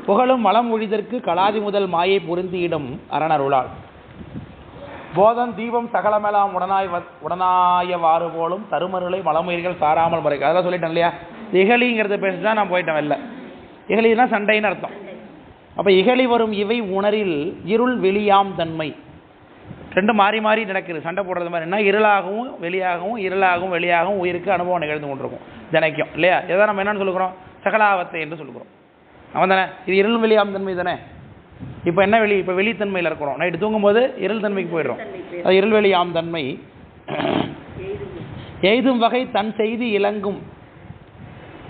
புகழும் மலம் ஒழிதற்கு கலாதி முதல் மாயை பொருந்தியிடும் அரணருளால் போதம் தீபம் சகலமெல்லாம் உடனாயவாறு போலும் தருமருளை மலமுயிர்கள் சாராமல் முறைக்கு. அதெல்லாம் சொல்லிட்டேன் இல்லையா. இகலிங்கிறத பேசி தான் நான் போயிட்டேன் வெளில. இகலினா சண்டைன்னு அர்த்தம். அப்போ இகலி வரும் இவை உணரில் இருள் வெளியாம் தன்மை ரெண்டு மாறி மாறி நடக்குது. சண்டை போடுறது மாதிரி என்ன, இருளாகவும் வெளியாகவும் இருளாகவும் வெளியாகவும் உயிருக்கு அனுபவம் நிகழ்ந்து கொண்டிருக்கும் தினைக்கும் இல்லையா. எதை நம்ம என்னன்னு சொல்லுகிறோம், சகலாவத்தை என்று சொல்லுகிறோம். அவன் தானே, இது இருள் வெளியாம் தன்மை தானே. இப்போ என்ன வெளி, இப்போ வெளித்தன்மையில் இருக்கிறோம். நைட்டு தூங்கும்போது இருள் தன்மைக்கு போயிடுறோம். அது இருள் வெளியாம் தன்மை. எய்தும் வகை தன் செய்தி இலங்கும்.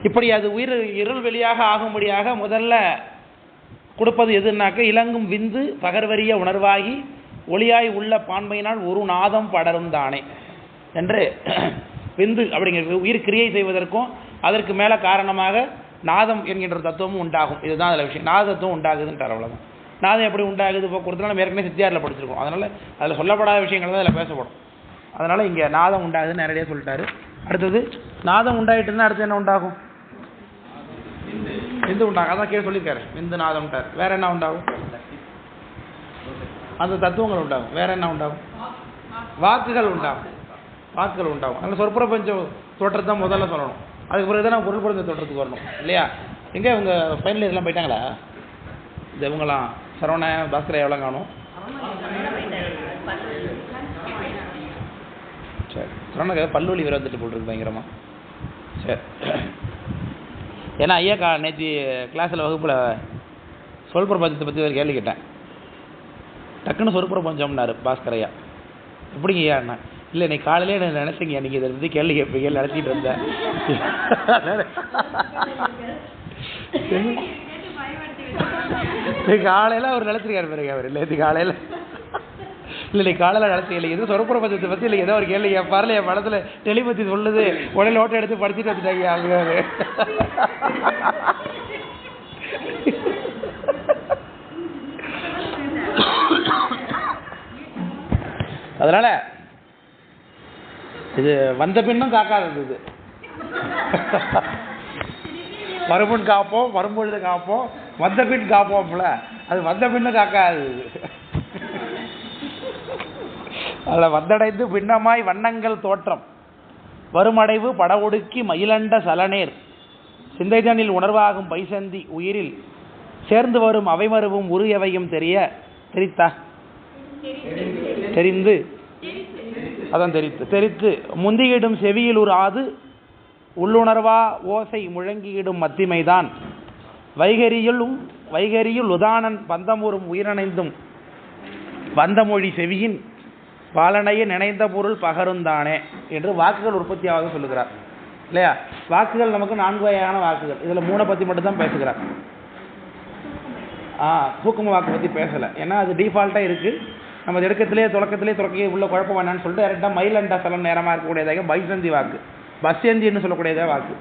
இப்படி அது உயிர் இருள் வெளியாக ஆகும்படியாக முதல்ல கொடுப்பது எதுனாக்க, இலங்கும் விந்து பகர்வரிய உணர்வாகி ஒளியாய் உள்ள பான்மையினால் ஒரு நாதம் படரும் தானே என்று விந்து அப்படிங்கிற உயிர் கிரியை செய்வதற்கும் அதற்கு மேலே காரணமாக நாதம் என்கின்ற தத்துவமும் உண்டாகும். இதுதான் அதில் விஷயம். நாதத்துவம் உண்டாகுதுன்றார், அவ்வளோதான். நாதம் எப்படி உண்டாகுது இப்போ கொடுத்தா நம்ம ஏற்கனவே சித்தியாரில் படிச்சிருக்கோம். அதனால் அதில் சொல்லப்படாத விஷயங்கள் தான் அதில் பேசப்படும். அதனால் இங்கே நாதம் உண்டாகுதுன்னு நேரடியாக சொல்லிட்டாரு. அடுத்தது நாதம் உண்டாயிட்டுன்னா அடுத்து என்ன உண்டாகும், விந்து உண்டாகும். அதான் கீழே சொல்லியிருக்காரு, விந்து நாதம்ட்டார். வேற என்ன உண்டாகும், அந்த தத்துவங்கள் உண்டாகும். வேற என்ன உண்டாகும், வாக்குகள் உண்டாகும். வாக்குகள் உண்டாகும். அந்த சொற்பிரபஞ்ச தோற்றத்தை முதல்ல சொல்லணும். அதுக்கு பிறகு தான் நான் பொருள் பொருந்த தோற்றத்துக்கு வரணும் இல்லையா. எங்கே இவங்க ஃபைனல் இதெல்லாம் போயிட்டாங்களா, இந்த இவங்களாம் சரவண பாஸ்கரை எவ்வளோ காணும். சரி, சரவண பல்வலி வேறு வந்துட்டு போட்டுருக்கு பயங்கரமாக. சரி, ஏன்னா ஐயா நேற்று கிளாஸில் வகுப்பில் சொல் பிரபஞ்சத்தை பற்றி ஒரு கேள்வி கேட்டேன். டக்குன்னு சொல் பிரபஞ்சம்னாரு பாஸ்கரையா. எப்படிங்க ஐயா என்ன, இல்லை இன்னைக்கு காலையிலே என்ன நினச்சிங்க, நீங்கள் இதை பற்றி கேள்வி கேட்பீங்க நினச்சிட்டு இருந்தேன். காலையில் அவர் நினச்சிருக்காரு பாருங்க. அவர் இல்லை இது காலையில் இல்லை காலையில் நினச்சிக்கல, எதுவும் சொற்பிரபஞ்சத்தை பற்றி இல்லை ஏதோ ஒரு கேள்வி கேட்பார்ல, என் படத்தில் டெலிபதி சொல்லுது உடனே ஓட்டை எடுத்து படிச்சுட்டு வந்துட்டாங்க ஆகுறாரு. அதனால இது வந்த பின்னும் காக்காதது. இது வருமுன் காப்போம், வரும்பொழுது காப்போம், வந்த பின் காப்போம்ல, அது வந்த பின்னும் காக்காது. அதில் வந்தடைந்து பின்னமாய் வண்ணங்கள் தோற்றம் வருமடைவு பட ஒடுக்கி மயிலண்ட சலநேர் சிந்தைதனில் உணர்வாகும் பைசந்தி உயிரில் சேர்ந்து வரும் அவைமருவும் உரு எவையும் தெரிந்து அதான் தெரித்து முந்தியிடும் செவியில் ஒரு ஆது உள்ளுணர்வா ஓசை முழங்கியிடும் மத்திமைதான் வைகரியுள் உதானன் பந்தமுறும் உயிரணைந்தும் வந்தமொழி செவியின் பாலனைய நினைந்த பொருள் பகருந்தானே என்று வாக்குகள் உற்பத்தியாக சொல்லுகிறார் இல்லையா. வாக்குகள் நமக்கு 4 வகையான வாக்குகள். இதில் 3 பற்றி மட்டும் தான் பேசுகிறார். தூக்கம வாக்கு பற்றி பேசலை, ஏன்னா அது டிஃபால்ட்டாக இருக்குது. நம்ம தொடக்கத்திலே துறக்க உள்ள குழப்பம் வேணான்னு சொல்லிட்டு டேரெக்டாக மயிலண்டா சலம் நேரமாக இருக்கக்கூடியதாக பைசந்தி வாக்கு, பஸ்யந்தின்னு சொல்லக்கூடியதாக வாக்கு.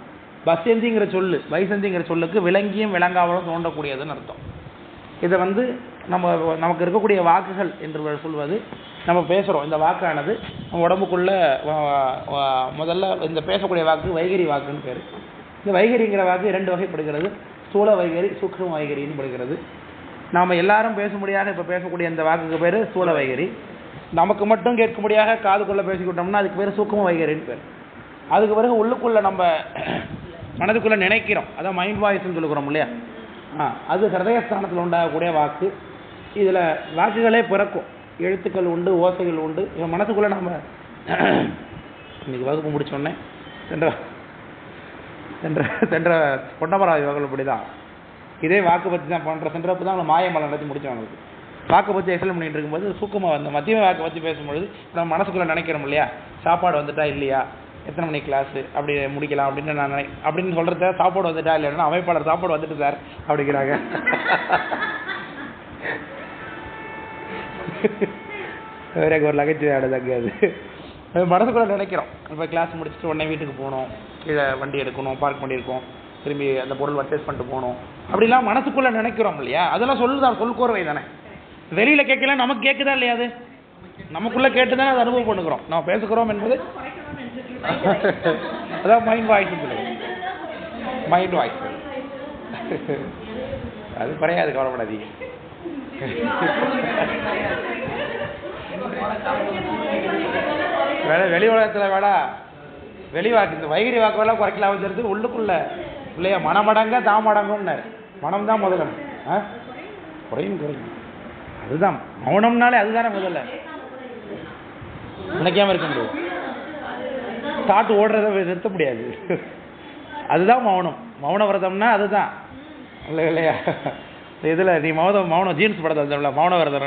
பஸ்யந்திங்கிற சொல்லு, பைசந்திங்கிற சொல்லுக்கு விளங்கியும் விளங்காமலும் தோன்றக்கூடியதுன்னு அர்த்தம். இதை நமக்கு இருக்கக்கூடிய வாக்குகள் என்று சொல்வது, நம்ம பேசுகிறோம் இந்த வாக்கானது நம்ம உடம்புக்குள்ளே முதல்ல இந்த பேசக்கூடிய வாக்கு வைகரி வாக்குன்னு பேர். இந்த வைகரிங்கிற வாக்கு 2 வகைப்படுகிறது. ஸ்தூல வைகரி, சூக்ஷ்ம வைகரின்னு படுகிறது. நாம் எல்லாரும் பேசும்படியாக இப்போ பேசக்கூடிய இந்த வாக்குக்கு பேர் ஸ்தூல வைகரி. நமக்கு மட்டும் கேட்கும்படியாக காதுக்குள்ளே பேசிக்கிட்டோம்னா அதுக்கு பேர் சூக்ஷ்ம வைகரின்னு பேர். அதுக்கு பிறகு உள்ளுக்குள்ளே நம்ம மனதுக்குள்ளே நினைக்கிறோம், அதான் மைண்ட் வாய்ஸ்ன்னு சொல்லுகிறோம் இல்லையா. அது ஹிருதயஸ்தானத்தில் உண்டாகக்கூடிய வாக்கு. இதில் வாக்குகளே பிறக்கும், எழுத்துக்கள் உண்டு, ஓசைகள் உண்டு. என் மனசுக்குள்ளே நம்ம இன்னைக்கு வகுப்பு முடிச்சோடனே சென்ற பொன்னமராஜ் வகுப்பு இப்படி தான் இதே வாக்கு பற்றி தான் பண்ணுற சென்றப்போ தான் அவங்க மாயமலை நடத்தி முடித்தோம். அவங்களுக்கு வாக்கு பற்றி எக்ஸ்பிளைன் பண்ணிட்டு இருக்கும்போது சூக்கமாக வந்து மத்தியம வாக்கு பற்றி பேசும்பொழுது நம்ம மனசுக்குள்ளே நினைக்கிறோம் இல்லையா, சாப்பாடு வந்துட்டா இல்லையா, எத்தனை மணி கிளாஸு அப்படி முடிக்கலாம் அப்படின்னு நான் அப்படின்னு சொல்கிறத சாப்பாடு வந்துட்டா இல்லைன்னா அமைப்பாளர் சாப்பாடு வந்துட்டு சார் அப்படிங்கிறாங்க. வேற ஒரு நகைச்சுவை ஆடுதாங்க. அது மனசுக்குள்ளே நினைக்கிறோம். இப்போ கிளாஸ் முடிச்சுட்டு உடனே வீட்டுக்கு போகணும், கீழே வண்டி எடுக்கணும், பார்க் பண்ணியிருக்கோம், திரும்பி அந்த பொருள் பர்ச்சேஸ் பண்ணிட்டு போகணும், அப்படிலாம் மனசுக்குள்ளே நினைக்கிறோம் இல்லையா. அதெல்லாம் சொல்லுதான், சொல்கோர்வை தானே. வெளியில் கேட்கல, நமக்கு கேட்குதா இல்லையா, அது நமக்குள்ளே கேட்டு தானே அதை அனுபவம் பண்ணுக்கிறோம், நம்ம பேசுகிறோம் என்பது. அதான் மைண்ட் வாய்ஸ், மைண்ட் வாய்ஸ். அது குறையாது, கவலைப்படாதீங்க. வெளி உலகத்தில் வேடா வெளிவாக்கு இந்த வைகரி வாக்குவெல்லாம் குறைக்கலாம் வச்சுருக்கு. உள்ளுக்குள்ள இல்லையா மனமடங்க தாமடங்கும்னு மனம் தான் முதல்ல குறையும் குறையும். அதுதான் மௌனம்னாலே அதுதானே முதல்ல. நினைக்காம இருக்க முடியாது, தாட்டு ஓடுறத நிறுத்த முடியாது. அதுதான் மௌனம். மௌன விரதம்னா அதுதான் இல்லை இல்லையா. இதில் நீ மௌனம் ஜீன்ஸ் படத்தை வந்தோம்ல, மௌன விரதம்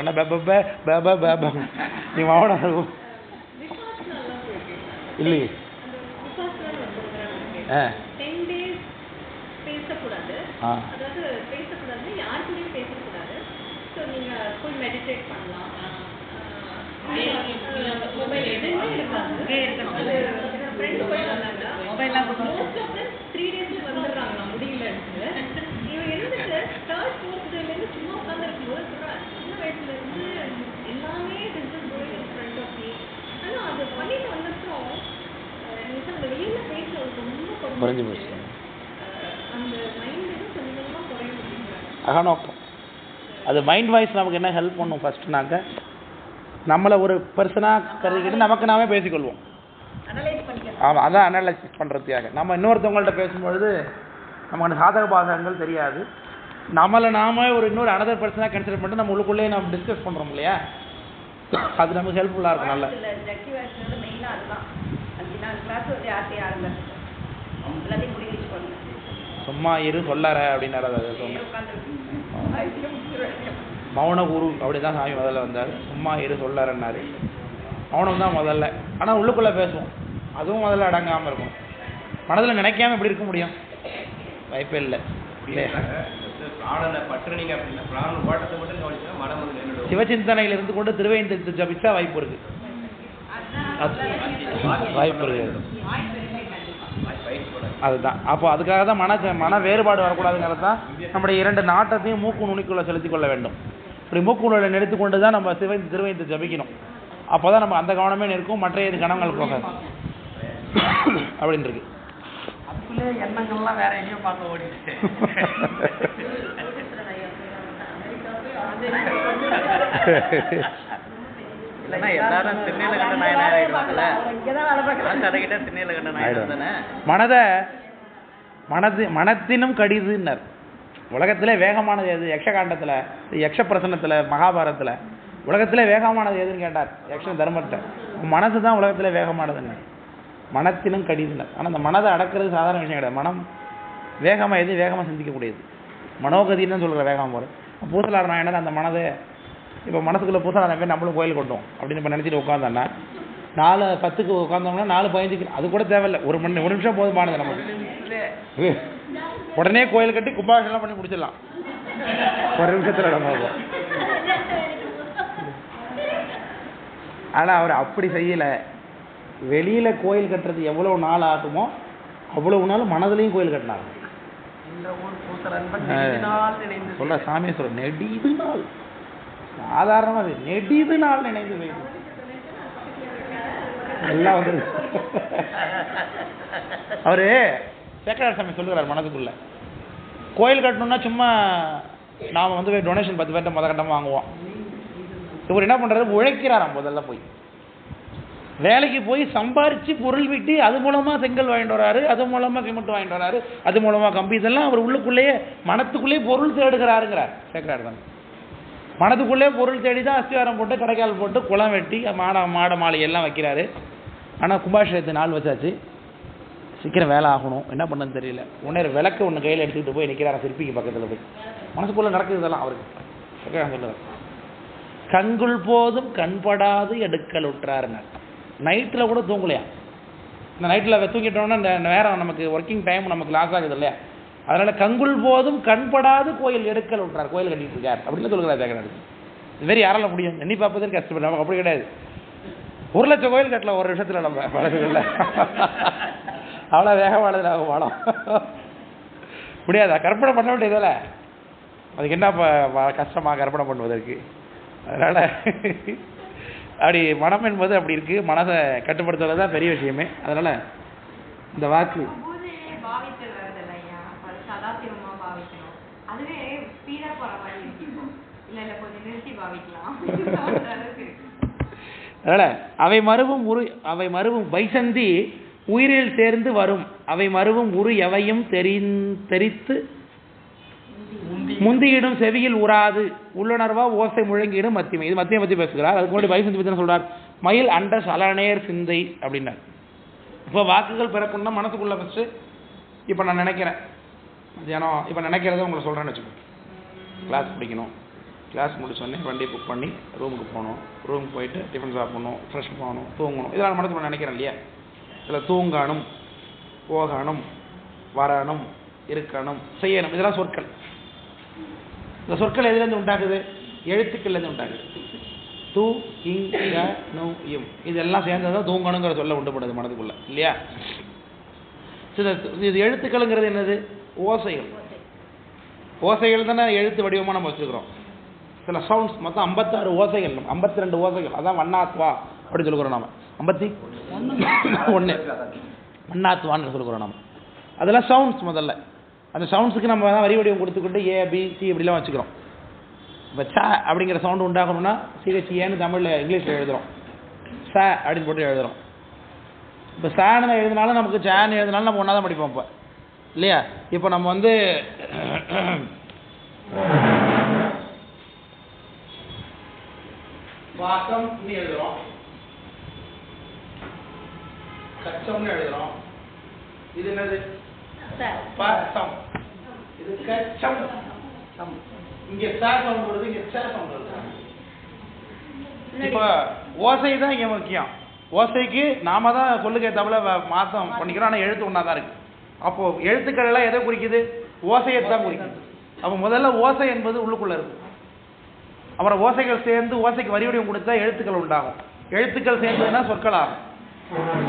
நீ மௌனம் இல்லையே. குறைஞ்சி போச்சு அகநோக்கம். அது மைண்ட் வாய்ஸ் நமக்கு என்ன ஹெல்ப் பண்ணும் ஃபர்ஸ்ட்னாக்க, நம்மளை ஒரு பர்சனாக கருதிக்கிட்டு நமக்கு நாமே பேசிக்கொள்வோம். ஆமாம், அதான் அனலைசிஸ் பண்ணுறதுக்காக. நம்ம இன்னொருத்தவங்கள்ட்ட பேசும்பொழுது நமக்கு அந்த சாதக பாதகங்கள் தெரியாது. நம்மளை நாம ஒரு இன்னொரு அனதர் பர்சனாக கன்சிடர் பண்ணிட்டு நம்ம உள்ளுக்குள்ளேயே நம்ம டிஸ்கஸ் பண்ணுறோம் இல்லையா, அது நமக்கு ஹெல்ப்ஃபுல்லாக இருக்கும். நல்லா சும்மா இரு சொல்லார அப்படின்னாரு. அதை சொன்னேன், மௌன குரு அப்படிதான் சாமி முதல்ல வந்தார். சும்மா இரு சொல்லாரன்னாரு. மௌனம் தான் முதல்ல. ஆனால் உள்ளுக்குள்ளே பேசுவோம், அதுவும் முதல்ல அடங்காமல் இருக்கும். மனதில் நினைக்காம எப்படி இருக்க முடியும்? வாய்ப்பே இல்லை இல்லையா. சிவசிந்தனையில் இருந்து கொண்டு திருவேந்தத்தை ஜபிச்சா வாய்ப்பு இருக்கு, வாய்ப்பு இருக்கு. அதுதான். அப்போ அதுக்காக தான் மன வேறுபாடு வரக்கூடாதுங்கிறது தான் நம்முடைய இரண்டு நாட்டத்தையும் மூக்கு நுனிக்குள்ள செலுத்திக் கொள்ள வேண்டும். இப்படி மூக்கு நுனியில் நிறுத்தி கொண்டு தான் நம்ம திருவையத்தை ஜபிக்கணும். அப்போ தான் நம்ம அந்த கவனமே நிற்கும், மற்ற இது கணங்கள் போகாது அப்படின்னு இருக்கு. எண்ணங்கள்லாம் வேற எங்கேயும் பார்க்க ஓடிச்சு. மனத்தினும் கடிதுன்னர். உலகத்திலே வேகமானது எது? யக்ஷகாண்டத்துல, யக்ஷ பிரசன்னத்துல, மகாபாரதத்துல உலகத்திலே வேகமானது எதுன்னு கேட்டார் யக்ஷ தர்மத்தை. மனசு தான் உலகத்திலே வேகமானதுன்னு. மனத்தினும் கடிதுன்னர். ஆனால் அந்த மனதை அடக்கிறது சாதாரண விஷயம் கிடையாது. மனம் வேகமாக எது வேகமாக சிந்திக்கக்கூடியது. மனோகதின்னு தான் சொல்கிற வேகமாக போகிறது. பூசலார் நாயனர் அந்த மனதை இப்போ மனசுக்குள்ளே பூசலார் பேர் நம்மளும் கோயில் கொண்டோம் அப்படின்னு இப்போ நினச்சிட்டு உட்காந்தோன்னா 4:10 உட்காந்தோம்னா 4:15 அது கூட தேவையில்லை, ஒரு நிமிஷம் போதுமானது நமக்கு. உடனே கோயில் கட்டி கும்பாபிஷேகம் பண்ணி முடிச்சிடலாம் ஒரு நிமிஷத்தில் நம்ம. ஆனால் அவர் அப்படி செய்யலை. வெளியில் கோயில் கட்டுறது எவ்வளோ நாள் ஆகுமோ அவ்வளவு நாள் மனதிலையும் கோயில் கட்டினாங்க. சொல்ல சாமியை சொல்ற நெடிது நாள், சாதாரணமாக நெடிது நாள் நினைந்து வைக்கும் எல்லாம் வந்து. அவரு சேக்கரார் சாமி சொல்லுகிறார் மனதுக்குள்ள, கோயில் கட்டணும்னா சும்மா நாம் வந்து போய் டொனேஷன் 10 பேர்ட்ட மொதல் கட்டமாக வாங்குவோம். இவர் என்ன பண்ணுறாரு, உழைக்கிறாராம். முதல்ல போய் வேலைக்கு போய் சம்பாரித்து பொருள் விட்டு அது மூலமாக செங்கல் வாங்கிட்டு வராரு, அது மூலமாக சிமெண்ட் வாங்கிட்டு வராரு, அது மூலமாக கம்பி. இதெல்லாம் அவர் உள்ளுக்குள்ளேயே மனத்துக்குள்ளேயே பொருள் தேடுகிறாருங்கிறார் சேக்கரார் தான். மனதுக்குள்ளேயே பொருள் தேடி தான் அஸ்திவாரம் போட்டு கடைக்கால் போட்டு குளம் வெட்டி மாட மாலை எல்லாம் வைக்கிறாரு. ஆனால் கும்பாபிஷேகத்தை நாள் வச்சாச்சு, சீக்கிரம் வேலை ஆகணும், என்ன பண்ணணும்னு தெரியல. உடனே விளக்கு ஒன்று கையில் எடுத்துக்கிட்டு போய் நிற்கிறாரா சிற்பிக்கு பக்கத்தில் போய். மனசுக்குள்ளே நடக்குது இதெல்லாம் அவருக்கு. சேக்கரார் சொல்லுவார், கண்குள் போதும் கண்படாது எடுக்கல் உற்றாருங்க. நைட்டில் கூட தூங்கலையா. இந்த நைட்டில் தூங்கிட்டோம்னா இந்த நேரம் நமக்கு ஒர்க்கிங் டைம் நமக்கு லாஸ் ஆகுது இல்லையா. அதனால் கங்குள் போதும் கண்படாது கோயில் எடுக்கல் விட்டுறார், கோயில் கட்டிட்டு இருக்கார் அப்படின்னு சொல்லுகிறார் சேக்கரார். இதுமாரி யாரால முடியும்? எண்ணி பார்ப்பதற்கு கஷ்டப்படும். நமக்கு அப்படி கிடையாது. 1 லட்சம் கோயில் கட்டலாம் ஒரு வருஷத்தில் நம்ம பழக்கத்தில். அவ்வளோ வேகமானது நாங்கள் வாழம் முடியாது. கற்பனை பண்ண வேண்டியதில்லை, அதுக்கு என்ன கஷ்டமாக கற்பனை பண்ணுவதற்கு. அதனால் அப்படி மனம் என்பது அப்படி இருக்கு. மனதை கட்டுப்படுத்துறது தான் பெரிய விஷயமே. அதனால இந்த வாக்கு அதுவே ஸ்பீடா போற மாதிரி இருக்கு. இல்ல கொஞ்சம் நிறுத்தி பாவிக்கலாம். அதனால அவை மருவும் வைசந்தி உயிரில் சேர்ந்து வரும். அவை மருவும் உரு எவையும் தெரித்து முந்தியிடும் செவியில் உறாது உள்ளுணர்வா ஓசை முழங்கிடும் மத்தியமை. இது மத்தியம் பத்தி பேசுகிறார். அதுக்கு முன்னாடி வைசந்தி பத்தி சொல்றார். மயில் அண்ட சலநேர் சிந்தை அப்படின்னார். இப்போ வாக்குகள் பிறக்கணும்னா மனசுக்குள்ள வச்சு இப்போ நான் நினைக்கிறேன் மத்தியானம் இப்போ நினைக்கிறத உங்களை சொல்கிறேன்னு வச்சுக்கோங்க. கிளாஸ் படிக்கணும், கிளாஸ் முடிச்சோடனே வண்டி புக் பண்ணி ரூமுக்கு போகணும், ரூமுக்கு போயிட்டு டிஃபன் சாப்பிடணும், ஃப்ரெஷ் போகணும், தூங்கணும், இதெல்லாம் மனசுக்குள்ள நினைக்கிறேன் இல்லையா? இதில் தூங்கணும், போகணும், வரணும், இருக்கணும், செய்யணும், இதெல்லாம் சொற்கள். இந்த சொற்கள் எதுலேருந்து உண்டாக்குது? எழுத்துக்கள்லேருந்து உண்டாக்குது. தூ இங் க நு இம் இதெல்லாம் சேர்ந்தது தான் தூங்கணுங்கிற சொல்ல உண்டுபடுது மனதுக்குள்ள இல்லையா? இது எழுத்துக்கள்ங்கிறது என்னது? ஓசைகள். ஓசைகள் தானே எழுத்து வடிவமாக நம்ம வச்சுக்கிறோம். சில சவுண்ட்ஸ் மொத்தம் 56 ஓசைகள், 52 ஓசைகள். அதான் வண்ணாத்வா அப்படின்னு சொல்லுகிறோம் நாம. 51 வண்ணாத்வான்னு சொல்லுகிறோம் நாம. அதெல்லாம் சவுண்ட்ஸ். முதல்ல அந்த சவுண்ட்ஸுக்கு நம்ம தான் வரி வடிவம் கொடுத்துக்கிட்டு ஏ பி சி இப்படிலாம் வச்சுக்கிறோம். இப்போ ச அப்படிங்கிற சவுண்டு உண்டாகணும்னா சிஹெச்ஏன்னு தமிழில் இங்கிலீஷில் எழுதுகிறோம். ச அப்படின்னு போட்டு எழுதுகிறோம். இப்போ சான்னு எழுதினாலும் நமக்கு சேன்னு எழுதினாலும் நம்ம ஒன்றா தான் படிப்போம் இப்போ இல்லையா? இப்போ நம்ம வந்து வாக்கம்னு எழுதுகிறோம், கச்சம்னு எழுதுகிறோம். இது என்னது? பசம். இது கச்சம். இங்க ச சவுண்ட் வருது, இங்க ச சவுண்ட் வருது. இப்போ ஓசை தான் இங்க முக்கியம். ஓசைக்கு நாம தான் சொல்லுக்கு ஏத்தாப்புல மாத்தம் பண்ணிக்கிறோம். ஆனால் எழுத்து ஒன்றா தான் இருக்கு. அப்போ எழுத்துக்கள் எல்லாம் எதை குறிக்குது? ஓசையை தான் குறிக்குது. அப்போ முதல்ல ஓசை என்பது உள்ளுக்குள்ள இருக்கு. அப்புறம் ஓசைகள் சேர்ந்து ஓசைக்கு வரி வடிவம் கொடுத்தா எழுத்துக்கள் உண்டாகும். எழுத்துக்கள் சேர்ந்ததுன்னா சொற்கள் ஆகும்.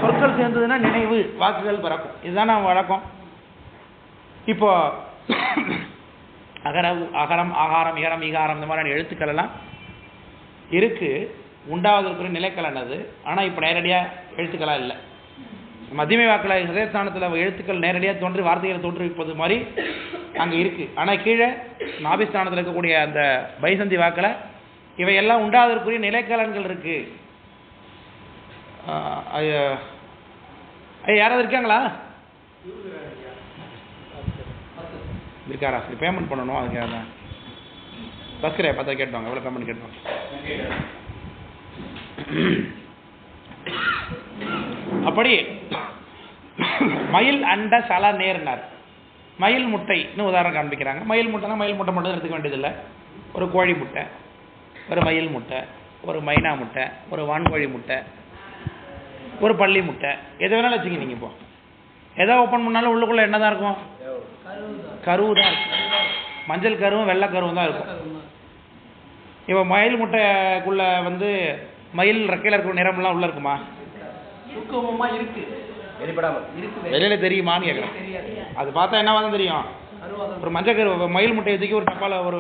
சொற்கள் சேர்ந்ததுன்னா நினைவு, வாக்குகள் பிறக்கும். இதுதான் நம்ம வழக்கம். இப்போ அகரம், ஆகாரம், இகரம், ஈகாரம் இந்த மாதிரியான எழுத்துக்கள் எல்லாம் இருக்கு. உண்டாவதற்கு நிலைக்கள் என்னது? ஆனால் இப்போ நேரடியாக எழுத்துக்களா இல்லை. மத்தியமை வாக்கில் ஹிருதயஸ்தானத்தில் எழுத்துக்கள் நேரடியாக தோன்றி வார்த்தைகளை தோற்றுவிப்பது மாதிரி அங்கே இருக்கு. ஆனால் கீழே நாபிஸ்தானத்தில் இருக்கக்கூடிய அந்த பைசந்தி வாக்கில் இவையெல்லாம் உண்டாவதற்குரிய நிலைக்கலன்கள் இருக்கு. யாராவது இருக்காங்களா? இருக்காரா? சரி, பேமெண்ட் பண்ணணும். அதுக்காக பஸ்கரே பார்த்தா கேட்டுவாங்க. எவ்வளோ பேமெண்ட் கேட்டுவாங்க? அப்படி மயில் அண்ட சல நேர்னார். மயில் முட்டைன்னு உதாரணம் காண்பிக்கிறாங்க. மயில் முட்டைனா மயில் முட்டை மட்டும் எடுத்துக்க வேண்டியதில்லை. ஒரு கோழி முட்டை, ஒரு மயில் முட்டை, ஒரு மைனா முட்டை, ஒரு வான்கோழி முட்டை, ஒரு பள்ளி முட்டை, எதை வேணாலும் வச்சுக்க. நீங்கள் இப்போ எதை ஓப்பன் பண்ணாலும் உள்ளுக்குள்ளே என்ன தான் இருக்கும்? கருவு தான் இருக்கும். மஞ்சள் கருவும் வெள்ளை கருவும் தான் இருக்கும். இப்போ மயில் முட்டைக்குள்ள வந்து மயில் ரெக்கையில் இருக்கிற நிறமெல்லாம் உள்ள இருக்குமா? சுக்கமா இருக்கு, வெளியில தெரியுமான்னு கேட்குறேன். அது பார்த்தா என்னவா தான் தெரியும்? ஒரு மஞ்சள் கரு. மயில் முட்டையை தூக்கி ஒரு டப்பால ஒரு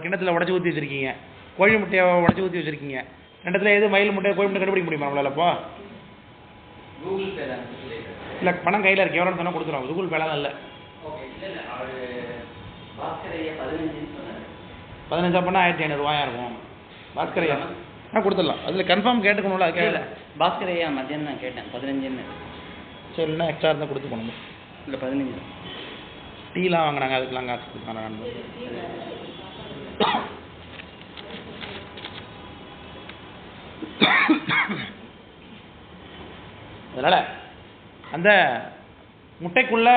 கிணத்துல உடச்சி ஊற்றி வச்சிருக்கீங்க, கோழி முட்டையை உடச்சி ஊற்றி வச்சிருக்கீங்க. ரெண்டத்துல எது மயில் முட்டை கோழி முட்டை கண்டுபிடிக்க முடியுமா நம்மளால? இப்போ இல்லை, பணம் கையில் இருக்கு, எவ்வளோன்னு சொன்னால் கொடுத்துருவாங்க. கூகுள் பேலாம் இல்லை. 15 பண்ணால் 1500 ரூபாயா இருக்கும். பாஸ்கரையா கொடுத்துடலாம். அதில் கன்ஃபார்ம் கேட்டுக்கணும்ல. அது பாஸ்கரையா மத்தியானம் நான் கேட்டேன் 15. சரி, இல்லைன்னா எக்ஸ்ட்ரா இருந்தால் கொடுத்து போகணும். இல்லை 15. டீலாம் வாங்கினாங்க, அதுக்கெல்லாம் காசு கொடுத்தாங்க. அதனால் அந்த முட்டைக்குள்ள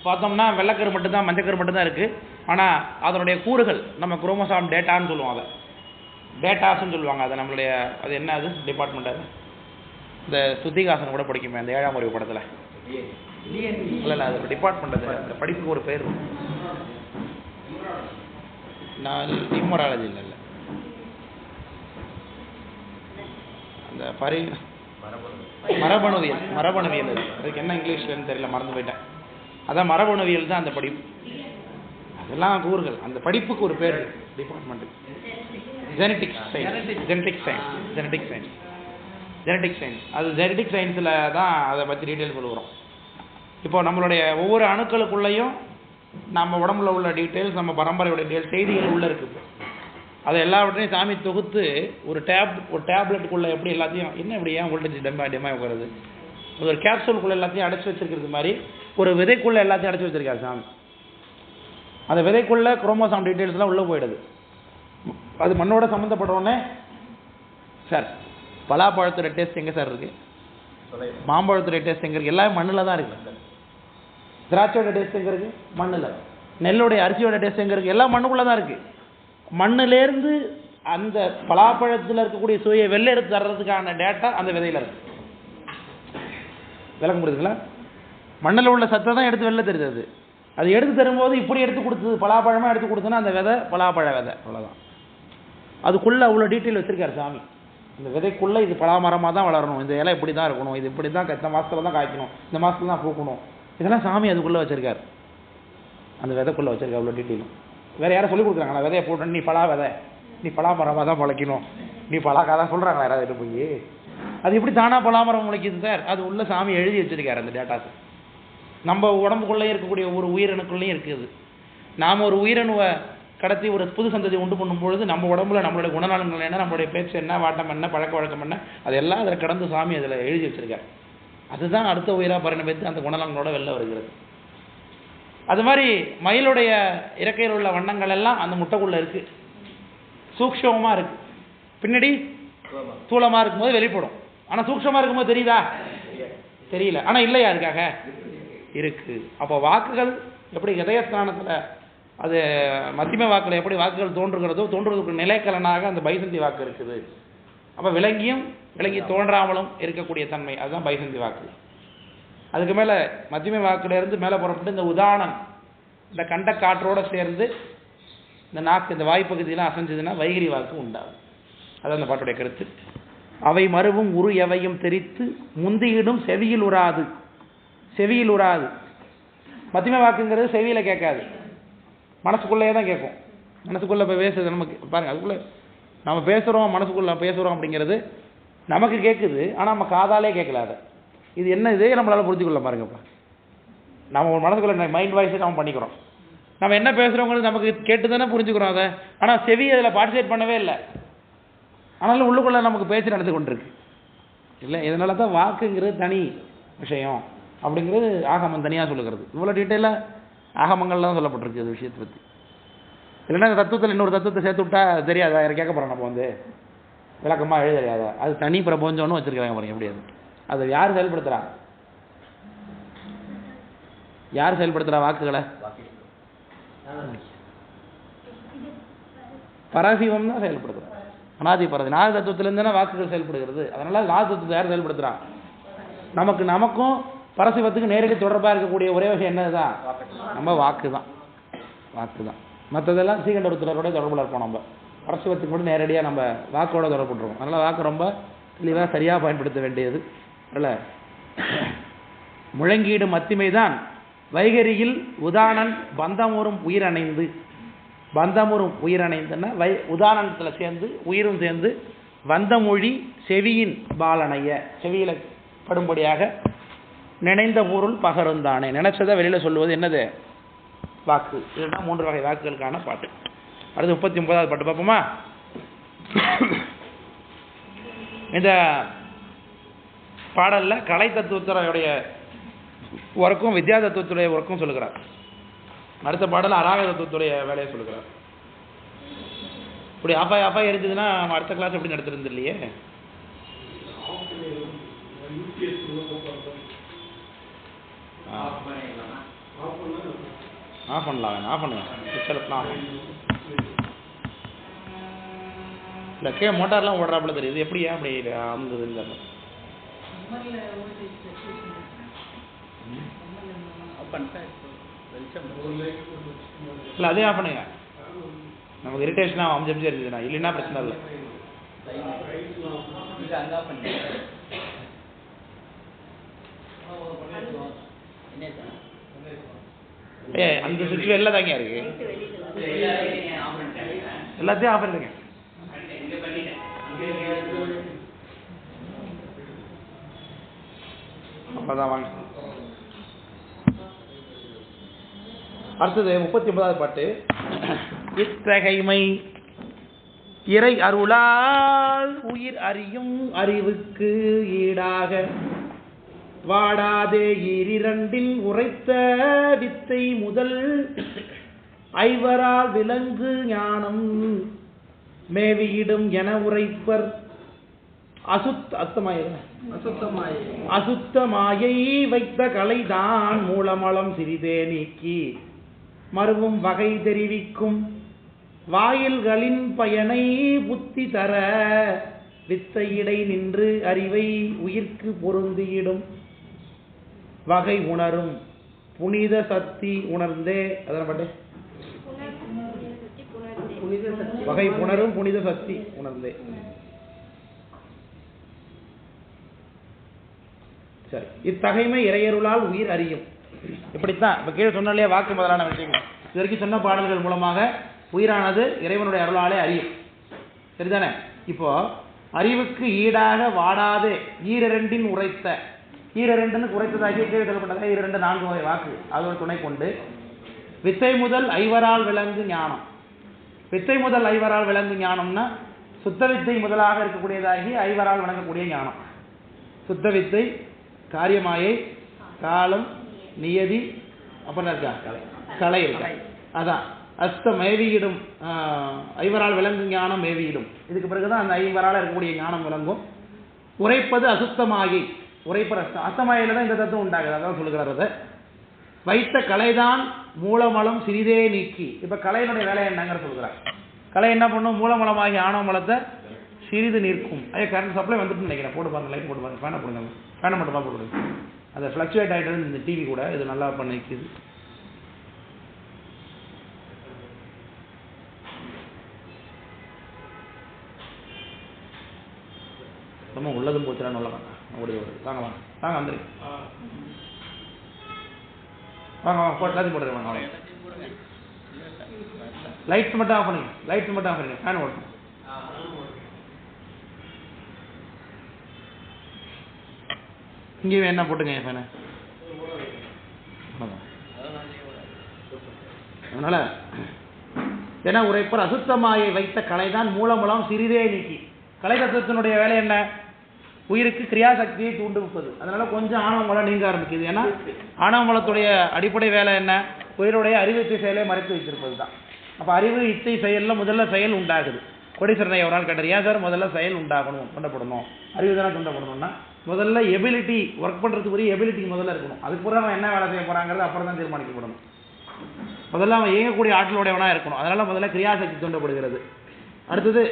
பார்த்தோம்னா வெள்ளைக்கரு மட்டும்தான், மஞ்சக்கரு மட்டும்தான் இருக்குது. ஆனால் அதனுடைய கூறுகள் நம்ம குரோமோசாம் டேட்டான்னு சொல்லுவோம். அதை டேட்டாஸ்ன்னு சொல்லுவாங்க. அதை நம்மளுடைய அது என்ன, அது டிபார்ட்மெண்ட். அது இந்த சுத்திகாசன் கூட படிக்குமே அந்த 7ஆம் அறிவு படத்தில். இல்லை இல்லை, அது டிபார்ட்மெண்ட். அது அந்த படிப்புக்கு ஒரு பேர். நான் நியூமராலஜி இல்லை, அந்த மரபணுவியல். அதுக்கு என்ன இங்கிலீஷ்லன்னு தெரியல, மறந்து போயிட்டேன். அதான் மரபணுவியல் தான் அந்த படிப்பு. அதெல்லாம் கூறுகள். அந்த படிப்புக்கு ஒரு பேர், டிபார்ட்மெண்ட். Genetic science. அது ஜெனடிக் சயின்ஸில் தான் அதை பற்றி டீட்டெயில் சொல்லுகிறோம். இப்போ நம்மளுடைய ஒவ்வொரு அணுக்களுக்குள்ளேயும் நம்ம உடம்புல உள்ள டீட்டெயில்ஸ், நம்ம பரம்பரையோட டீட்டெயில்ஸ், செய்திகள் உள்ளே இருக்குது. அதை எல்லாவற்றையும் சாமி தொகுத்து ஒரு டேப்லெட்டுக்குள்ளே எப்படி எல்லாத்தையும், என்ன இப்படி ஏன் வோல்டேஜ் டெம்மா உட்காருது, ஒரு கேப்சூலுக்குள்ளே எல்லாத்தையும் அடைச்சி வச்சிருக்கிறது மாதிரி ஒரு விதைக்குள்ளே எல்லாத்தையும் அடைச்சி வச்சிருக்காரு சாமி. அந்த விதைக்குள்ளே குரோமோசாம் டீட்டெயில்ஸ்லாம் உள்ளே போயிடுது. அது மண்ணோட சம்மந்தப்படுறோன்னே சார் பலாப்பழத்தோட டேஸ்ட் எங்கே சார் இருக்குது, மாம்பழத்தோட டேஸ்ட் எங்கே இருக்குது, எல்லாமே மண்ணில் தான் இருக்குது. திராட்சையோட டேஸ்ட் எங்கே இருக்குது, மண்ணில். நெல்லுடைய அரிசியோட டேஸ்ட் எங்கே இருக்குது, எல்லாம் மண்ணுக்குள்ளே தான் இருக்குது. மண்ணிலேருந்து அந்த பலாப்பழத்தில் இருக்கக்கூடிய சுவையை வெளில எடுத்து தர்றதுக்கான டேட்டா அந்த விதையில் இருக்குது. விளக்க முடியுதுங்களா? மண்ணில் உள்ள சத்தை தான் எடுத்து வெளில தெரியுது. அது எடுத்து தரும்போது இப்படி எடுத்து கொடுத்தது, பலாப்பழமாக எடுத்து கொடுத்தோன்னா அந்த விதை பலாப்பழ விதை, அவ்வளோதான். அதுக்குள்ளே அவ்வளோ டீட்டெயில் வச்சுருக்காரு சாமி. இந்த விதைக்குள்ளே இது பலாமரமாக தான் வளரணும், இந்த இலை இப்படி தான் இருக்கணும், இது இப்படி தான் இந்த மாதத்தில் தான் காய்க்கணும், இந்த மாதத்துல தான் பூக்கணும், இதெல்லாம் சாமி அதுக்குள்ளே வச்சுருக்காரு. அந்த விதைக்குள்ளே வச்சுருக்காரு அவ்வளோ டீட்டெயிலும். வேறு யாரும் சொல்லிக் கொடுக்குறாங்களா? விதையை போட்டு நீ பலா விதை, நீ பலாமரமாக தான் முளைக்கணும், நீ பலாக்காக தான் சொல்கிறாங்களா யாராவது போய்? அது எப்படி தானாக பலாமரம் முளைக்குது சார்? அது உள்ள சாமி எழுதி வச்சுருக்காரு அந்த டேட்டாஸ். நம்ம உடம்புக்குள்ளேயே இருக்கக்கூடிய ஒரு உயிரணுக்குள்ளேயும் இருக்குது. நாம் ஒரு உயிரணுவை கடத்தி ஒரு புது சந்ததியை உண்டு பண்ணும்பொழுது நம்ம உடம்புல நம்மளுடைய குணநலன்கள் என்ன, நம்மளுடைய பேச்சு என்ன, வாட்டம் என்ன, பழக்க வழக்கம் என்ன, அதெல்லாம் அதில் கடந்து சாமி அதில் எழுதி வச்சுருக்காரு. அதுதான் அடுத்த உயிராக பரிணமித்து அந்த குணநலங்களோட வெளில வருகிறது. அது மாதிரி மயிலுடைய இறக்கையில் உள்ள வண்ணங்கள் எல்லாம் அந்த முட்டைக்குள்ளே இருக்குது, சூக்ஷமாக இருக்குது. பின்னாடி தூளமாக இருக்கும்போது வெளிப்படும். ஆனால் சூக்ஷமாக இருக்கும்போது தெரியுதா? தெரியல. ஆனால் இல்லையா? அதுக்காக இருக்குது. அப்போ வாக்குகள் எப்படி இதயஸ்தானத்தில், அது மத்தியம வாக்கில் எப்படி வாக்குகள் தோன்றுகிறதோ, தோன்றுவதற்கு நிலைக்கலனாக அந்த பைசந்தி வாக்கு இருக்குது. அப்போ விளங்கி தோன்றாமலும் இருக்கக்கூடிய தன்மை, அதுதான் பைசந்தி வாக்கு. அதுக்கு மேலே மத்தியம வாக்குலேருந்து மேலே புறப்பட்டு இந்த உதாரணம், இந்த கண்ட காற்றோடு சேர்ந்து இந்த நாக்கு, இந்த வாய்ப்பகுதியெல்லாம் அசைஞ்சதுன்னா வைகிரி வாக்கு உண்டாகும். அதான் அந்த பாட்டுடைய கருத்து. அவை மறுவும் உரு எவையும் தெரித்து முந்தியிடும் செவியில் உறாது. செவியில் உறாது. மத்தியம வாக்குங்கிறது செவியில் கேட்காது, மனசுக்குள்ளேயே தான் கேட்கும். மனசுக்குள்ளே இப்போ பேசுறது நமக்கு பாருங்கள், அதுக்குள்ளே நம்ம பேசுகிறோம், மனசுக்குள்ளே பேசுகிறோம் அப்படிங்கிறது நமக்கு கேட்குது, ஆனால் நம்ம காதாலே கேட்கல. அதை இது என்ன, இதே நம்மளால் புரிஞ்சுக்கொள்ள பாருங்கப்பா. நம்ம ஒரு மனசுக்குள்ள மைண்ட் வாய்ஸை நம்ம பண்ணிக்கிறோம். நம்ம என்ன பேசுகிறோங்கிறது நமக்கு கேட்டு தானே புரிஞ்சுக்கிறோம் அதை. ஆனால் செவி அதில் பார்ட்டிசிபேட் பண்ணவே இல்லை. ஆனாலும் உள்ளுக்குள்ளே நமக்கு பேச்சு நடந்து கொண்டிருக்கு இல்லை. இதனால தான் வாக்குங்கிறது தனி விஷயம் அப்படிங்கிறது ஆகமம் தனியாக சொல்லுகிறது. இவ்வளோ டீட்டெயிலாக ஆகமங்கள்லாம் தான் சொல்லப்பட்டிருக்கு அது விஷயத்தை பற்றி. இல்லைன்னா இந்த தத்துவத்தில் இன்னொரு தத்துவத்தை சேர்த்து விட்டா தெரியாதா? யாரும் கேட்க போகிறோம், நம்ம விளக்கமாக எழுத தெரியாதா? அது தனி பிரபஞ்சம்னு வச்சுருக்காங்க பாருங்க. எப்படி அது யார் செயல்படுத்துகிறா? யார் செயல்படுத்துகிறா வாக்குகளை? பரசிவம் தான் செயல்படுத்துகிறா. அனாதி பரதி நாத தத்துவத்திலேருந்து தானே வாக்குகள் செயல்படுகிறது. அதனால் நாத தத்துவத்தை யார் செயல்படுத்துகிறா? நமக்கும் பரசிவத்துக்கு நேரடி தொடர்பாக இருக்கக்கூடிய ஒரே விஷயம் என்னதுதான்? நம்ம வாக்கு தான். மற்றதெல்லாம் சீகண்டருத்தரோட தொடர்பில் இருப்போம். நம்ம பரசிவத்துக்கு மட்டும் நேரடியாக நம்ம வாக்கோட தொடர்புட்டுருவோம். அதனால் வாக்கு ரொம்ப தெளிவாக சரியாக பயன்படுத்த வேண்டியது. அல்ல முழங்கீடு மத்திமை தான் வைகரியில் உதானன் பந்தமுறும் உயிரணைந்து. பந்தமுறும் உயிரணைந்துன்னா உதாரணத்தில் சேர்ந்து உயிரும் சேர்ந்து வந்தமொழி செவியின் பாலனைய, செவியில படும்படியாக நினைந்த பொருள் பகருந்தானே. நினைச்சதை வெளியில் சொல்லுவது என்னது? வாக்கு. இதுதான் 3 வகை வாக்குகளுக்கான பாட்டு. அடுத்து 39வது பாட்டு பார்ப்போமா? இந்த பாடலில் கலை தத்துவத்துடைய ஒர்க்கும் வித்யா தத்துவத்துடைய ஒர்க்கும் சொல்லுகிறார். அடுத்த பாடல் அராக தத்துவத்துடைய வேலையை சொல்லுகிறார். இப்படி ஆஃபா இருந்ததுன்னா அடுத்த கிளாஸ் எப்படி நடத்துறது இல்லையே. ஆஃப் பண்ணுங்க. இல்லை கே மோட்டார்லாம் ஓடுறாப்புல தெரியுது. எப்படி ஏன் அப்படி அமுந்தது இல்லை? இல்லை அதே ஆஃப் பண்ணுங்க. நமக்கு இரிட்டேஷனாக அமிச்சு இருந்ததுண்ணா, இல்லைன்னா பிரச்சனை இல்லை. அந்த சுவிட்ச் வெளில தாங்க இருக்கு. எல்லாத்தையும் ஆஃப் பண்ணிடுங்க. அப்பதான் வாங்க. அடுத்தது 39வது பாட்டு. இத்தகைமை இறை அருளால் உயிர் அறியும் அறிவுக்கு ஈடாக வாடாதே ஈரிரண்டின் உரைத்த வித்தை முதல் ஐவரால் விலங்கு ஞானம் மேவியிடும் என உரைப்பர். அசுத்தமாயை வைத்த கலைதான் மூலமலம் சிறிதே நீக்கி மறுவும் வகை தெரிவிக்கும் வாயில்களின் பயனை புத்தி தர வித்தையிடை நின்று அறிவை உயிர்க்கு பொருந்தியிடும் வகை உணரும் புனித சக்தி உணர்ந்தே. அதெல்லாம் பாட்டு வகை புணரும் புனித சக்தி உணர்ந்தே. சரி, இத்தகைமை இறையருளால் உயிர் அறியும். இப்படித்தான் இப்ப கீழே சொன்னாலே வாக்கு முதலான விஷயங்கள் இது வரைக்கும் சொன்ன பாடல்கள் மூலமாக உயிரானது இறைவனுடைய அருளாலே அறியும். சரிதானே? இப்போ அறிவுக்கு ஈடாக வாடாதே ஈரரெண்டின் உரைத்த ஈரரெண்டுன்னு உரைத்ததாகி கீழே சொல்லப்பட்டதாக 2 4 வகை வாக்கு அதோட துணை கொண்டு வித்தை முதல் ஐவரால் விளங்கு ஞானம். வித்தை முதல் ஐவரால் விளங்கு ஞானம்னா சுத்த வித்தை முதலாக இருக்கக்கூடியதாகி ஐவரால் வழங்கக்கூடிய ஞானம். சுத்த வித்தை, காரியமாயை, காலம், நியதி, அப்புறம் இருக்கா கலை இருக்கா. அதான் அஸ்த மேவியிடும் ஐவரால் விளங்கு ஞானம் மேவியிடும். இதுக்கு பிறகுதான் அந்த ஐவரால் இருக்கக்கூடிய ஞானம் விளங்கும். உரைப்பது அசுத்தமாயை, உரைப்பது அஸ்தமாயில தான் இந்த தத்துவம் உண்டாகுது. அதான் சொல்லுகிறார். அதை வைத்த கலைதான் மூலமலம் சிறிதே நீக்கி. இப்ப கலையினுடைய வேலை என்னங்கிற சொல்கிறார். கலை என்ன பண்ணும்? மூலமலமாகி ஆணவ மலத்தை சிறிது நிற்கும். கரண்ட் சப்ளை வந்துட்டு நினைக்கிறேன். போட்டு பாருங்க, லைட் போட்டு பாருங்க, ஃபேனை போடுங்க, ஃபேனை மட்டும் தான் போடுங்க. அதை ஃப்ளக்சுவேட் ஆகிட்டு இந்த டிவி கூட இது நல்லா பண்ணிக்குது. ரொம்ப உள்ளதும் போச்சுடான்னு உள்ள ஓடி தாங்க வாங்க தாங்க வந்துரு வாங்க வாங்க போட்டு எல்லாத்தையும் போட்டுருவாங்க. வாங்க லைட்ஸ் மட்டும் ஆஃப் பண்ணுங்க, லைட்ஸ் மட்டும் ஆஃப் பண்ணுங்க, ஃபேன் ஓட்டணும். இங்கேயும் என்ன போட்டுங்க ஃபேனு. அதனால ஏன்னா உரைப்பர் அசுத்தமாயை வைத்த கலைதான் மூலமூலம் சிறிதே நீக்கி. கலை தத்துவத்தினுடைய வேலை என்ன? உயிருக்கு கிரியாசக்தியை தூண்டுவிப்பது. அதனால கொஞ்சம் ஆணவ மலம் நீங்க ஆரம்பிக்குது. ஏன்னா ஆணவ மலத்துடைய அடிப்படை வேலை என்ன? உயிருடைய அறிவு இச்சை செயலை மறைத்து வைத்திருப்பது தான். அப்போ அறிவு இச்சை செயலில் முதல்ல செயல் உண்டாகுது. கோடீஸ்வரனை ஒரு நாள் கேட்டார், ஏன் சார் முதல்ல செயல் உண்டாகணும், கொண்டப்படணும், அறிவு தானே கொண்டப்படணும்னா முதல்ல எபிலிட்டி ஒர்க் பண்ணுறதுக்குரிய எபிலிட்டி முதல்ல இருக்கணும். அதுக்கு பிறகு அவன் என்ன வேலை செய்ய போகிறாங்கிறது அப்புறம் தான் தீர்மானிக்கப்படணும். முதல்ல அவன் இயங்கக்கூடிய ஆற்றலுடையவனாக இருக்கணும். அதனால முதல்ல கிரியாசக்தி தூண்டப்படுகிறது. அடுத்தது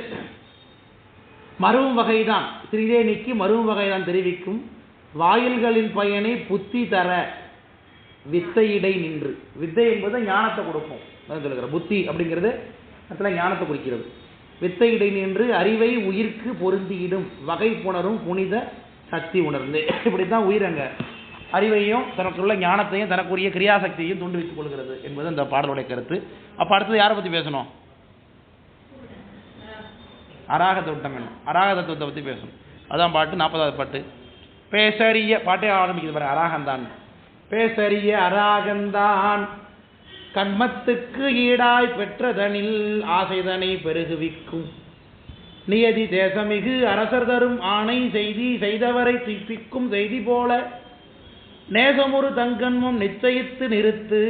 மறுவும் வகைதான் சிறிதே நீக்கி மறுவும் வகைதான் தெரிவிக்கும் வாயில்களின் பயனை புத்தி தர வித்தையிடை நின்று. வித்தை என்பது ஞானத்தை கொடுக்கும் சொல்லுகிற. புத்தி அப்படிங்கிறது இடத்துல ஞானத்தை குறிக்கிறது. வித்தையிடை நின்று அறிவை உயிர்க்கு பொருந்தியிடும் வகை புணரும் புனித சக்தி உணர்ந்து. இப்படித்தான் உயிர் அங்க அறிவையும் தனக்குள்ள ஞானத்தையும் தனக்குரிய கிரியாசக்தியையும் தூண்டி வைத்துக் கொள்கிறது என்பது இந்த பாடலுடைய கருத்து. அப்ப அடுத்தது யாரை பத்தி பேசணும்? அராக தத்துவம் என்ன? அராக தத்துவத்தை பத்தி பேசணும். அதான் பாட்டு 40வது பாட்டு. பேசறிய பாட்டே ஆரம்பிக்குது பாரு, அராகந்தான். பேசறிய அராகந்தான் கண்மத்துக்கு ஈடாய் பெற்றதனில் ஆசைதனை பெருகுவிக்கும் நியதி தேசமிகு அரசர் தரும் ஆணை செய்தி செய்தவரை துய்ப்பிக்கும் செய்தி போல நேசமுறு தங்கன்மம் நிச்சயித்து நிறுத்து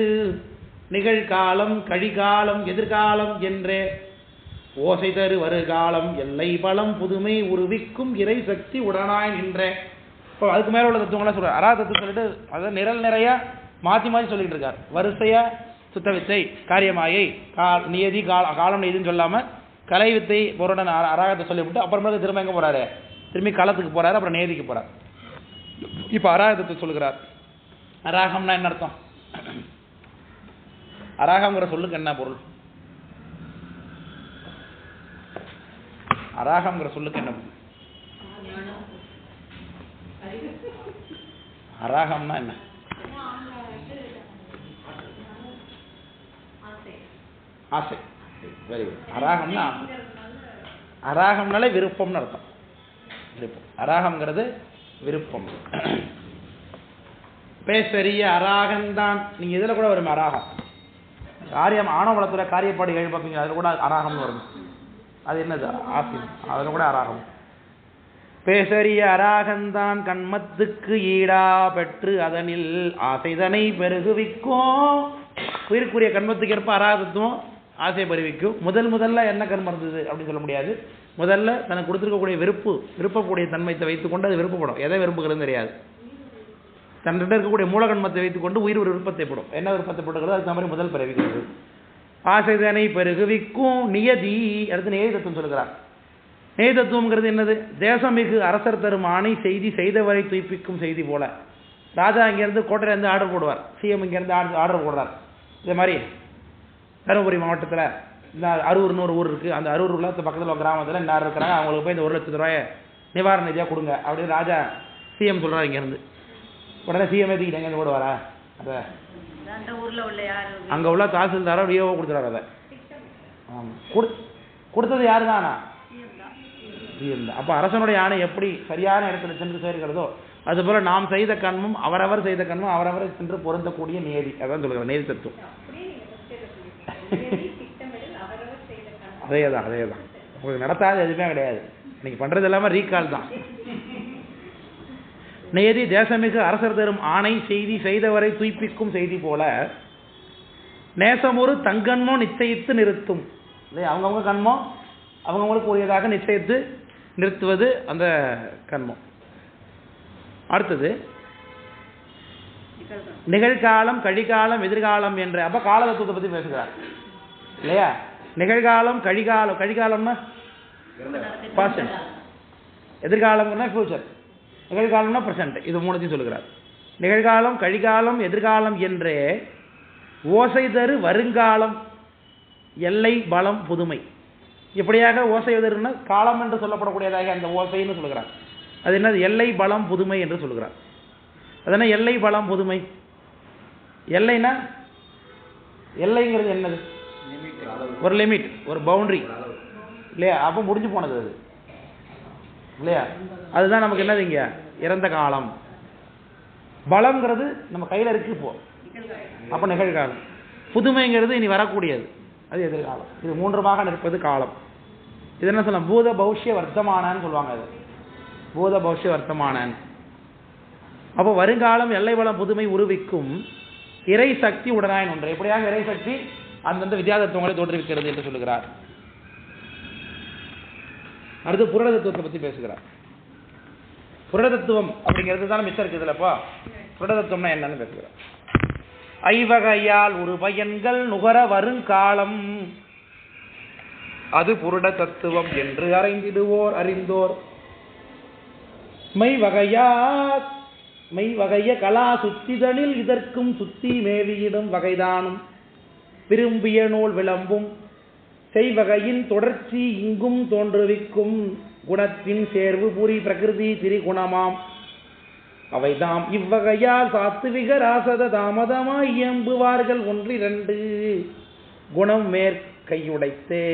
நிகழ்காலம் கழிகாலம் எதிர்காலம் என்றே ஓசை தரு வருகாலம் எல்லை பலம் புதுமை உருவிக்கும் இறை சக்தி உடனாய் நின்ற. இப்போ அதுக்கு மேலே உள்ள தத்துவங்களாம் சொல்கிறார். அராக தத்துவம் சொல்லிட்டு அதை நிரல் நிறைய மாற்றி மாற்றி சொல்லிட்டு இருக்கார். வரிசையா சுத்த வித்தை, காரியமாயை, நியதி, காலம் நியதின்னு சொல்லாமல் கலை வித்தை பொருடன் அராகத்தை சொல்லிவிட்டு அப்புறமேல திரும்ப எங்கே போகிறாரு? திரும்பி களத்துக்கு போகிறாரு, அப்புறம் நேதிக்கு போகிறார். இப்போ அராகத்தை சொல்லுகிறார். அராகம்னா என்ன அர்த்தம்? அராகங்கிற சொல்லுக்கு என்ன பொருள்? அராகங்கிற சொல்லுக்கு என்ன பொருள்? அராகம்னா என்ன? ஆசை. Very good. அராகம்னா அராகம்னாலே விருப்பம்னு அர்த்தம். விருப்பம். அராகம்ங்கிறது விருப்பம். பேசறிய அராகந்தான். நீங்க இதுல கூட வரும் அராகம். காரியம் ஆணவளத்தில் காரியப்பாடு 7 பார்ப்பீங்க, அதில் கூட அராகம்னு வரும். அது என்னது? ஆசியம். அதில் கூட அராகம். பேசரிய அராகந்தான் கண்மத்துக்கு ஈடா பெற்று அதனில் ஆசைதனை பெருகுவிக்கும். உயிருக்குரிய கண்மத்துக்கு ஏற்ப அராகத்துவம் ஆசை பெருவிக்கும். முதல்ல என்ன கர்மம் இருந்தது அப்படின்னு சொல்ல முடியாது. முதல்ல தனக்கு கொடுத்துருக்கக்கூடிய விருப்பக்கூடிய தன்மையை வைத்துக்கொண்டு அது விருப்பப்படும். எதை விரும்புகிறதுன்னு தெரியாது. தன்னிட்ட இருக்கக்கூடிய மூலகன்மத்தை வைத்துக்கொண்டு உயிர் ஒரு விருப்பத்தை படும். என்ன விருப்பத்தை படுகிறதோ அதுக்கு மாதிரி முதல் பிறவிக்கிறது. ஆசைதனை பெருகுவிக்கும் நியதி. அடுத்து நியதி தத்துவம் சொல்லுகிறார். நியதி தத்துவம்ங்கிறது என்னது? தேசமிகு அரசர் தரும் ஆணை செய்தி செய்தவரை துய்ப்பிக்கும் செய்தி போல. ராஜா இங்கேருந்து கோட்டையிலேருந்து ஆர்டர் போடுவார், சிஎம் இங்கேருந்து ஆர்டர் போடுறார். இதே மாதிரி தருமபுரி மாவட்டத்தில் இந்த அரூர்னு ஒரு ஊர் இருக்குது. அந்த அரூர் உள்ள பக்கத்தில் கிராமத்தில் இன்னார் இருக்கிறாங்க, அவங்களுக்கு போய் இந்த 1 லட்சம் ரூபாயை நிவாரண நிதியாக கொடுங்க அப்படின்னு ராஜா சிஎம் சொல்கிறார். இங்கேருந்து உடனே சிஎம் ஏற்றிக்கிட்டு எங்கேருந்து போடுவாரா? அதை அங்கே உள்ள தாசில்தாரோ டிஓவோ கொடுத்துறாரு. அதை ஆமாம், கொடுத்தது யாரு தானா? சிஎம் தான். அப்போ அரசனுடைய ஆணை எப்படி சரியான இடத்துல சென்று சேர்க்கிறதோ அதுபோல நாம் செய்த கண்மும் அவரவர் செய்த கண்மும் அவரவர் சென்று பொருந்தக்கூடிய நியதி. அதான் சொல்லுகிறேன் நியதி தத்துவம். அதேதான் உங்களுக்கு நடத்தாது எதுவுமே கிடையாது. இன்னைக்கு பண்றது எல்லாமே ரீகால் தான். நியதி தேசமிகு அரசர் தரும் ஆணை செய்தி செய்தவரை துய்ப்பிக்கும் செய்தி போல நேசமொரு தங்கன்மோ நிச்சயித்து நிறுத்தும். அவங்கவுங்க கண்மோ அவங்கவுங்களுக்கு உரியதாக நிச்சயித்து நிறுத்துவது அந்த கண்மம். அடுத்தது நிகழ்காலம் கழிகாலம் எதிர்காலம் என்ற அப்ப கால தத்துவத்தை பத்தி பேசுகிறார் இல்லையா? நிகழ்காலம் கழிகாலம்னா பாஸ்ட், எதிர்காலம்னா ஃபியூச்சர், நிகழ்காலம்னா பிரசன்ட். இது மூணுத்தையும் சொல்லுகிறார். நிகழ்காலம் கழிகாலம் எதிர்காலம் என்றே ஓசை தரு வருங்காலம் எல்லை பலம் புதுமை. இப்படியாக ஓசை தருன்னா காலம் என்று சொல்லப்படக்கூடியதாக அந்த ஓசைன்னு சொல்லுகிறார். அது என்னது? எல்லை பலம் புதுமை என்று சொல்லுகிறார். அதனால் எல்லை பலம் புதுமை. எல்லைனா எல்லைங்கிறது என்னது? ஒரு லிமிட், ஒரு பவுண்டரி இல்லையா? அப்போ முடிஞ்சு போனது அது இல்லையா? அதுதான் நமக்கு என்னது இங்க இறந்த காலம். பலம்ங்கிறது நம்ம கையில் இருக்கு இப்போ, அப்போ நிகழ்காலம். புதுமைங்கிறது இனி வரக்கூடியது, அது எதிர்காலம். இது மூன்றுமாக நிற்பது காலம். இது என்ன சொல்லலாம்? பூத பௌஷ்ய வர்த்தமானன்னு சொல்லுவாங்க. அது பூத பௌஷ்ய வர்த்தமானன். அப்போ வருங்காலம் எல்லை வளம் புதுமை உருவிக்கும் இறை சக்தி உடனாயின் ஒன்று. எப்படியாக இறை சக்தி அந்தந்த வித்யாதத்துவங்களை தோற்றுவிக்கிறது என்று சொல்லுகிறார். அடுத்து புரட தத்துவத்தை பற்றி பேசுகிறார். புரட தத்துவம் அப்படிங்கிறது தான் மிச்சம் இருக்குது இல்லப்பா. புரட தத்துவம்னா என்னன்னு பேசுகிறார். ஐவகையால் ஒரு பயன்கள் நுகர வருங்காலம் அது புருட தத்துவம் என்று அறிந்திடுவோர் அறிந்தோர் மெய்வகைய கலா சுத்திதனில் இதற்கும் சுத்தி மேவியிடும் வகைதானும் விரும்பிய நூல் விளம்பும் செய்வகையின் தொடர்ச்சி இங்கும் தோன்றுவிக்கும் குணத்தின் சேர்வு புரி பிரகிருதி திரிகுணமாம் அவைதாம் இவ்வகையால் சாத்துவிக ராசத தாமதமாய் இயம்புவார்கள் 1-2 குணம் மேற்கையுடைத்தே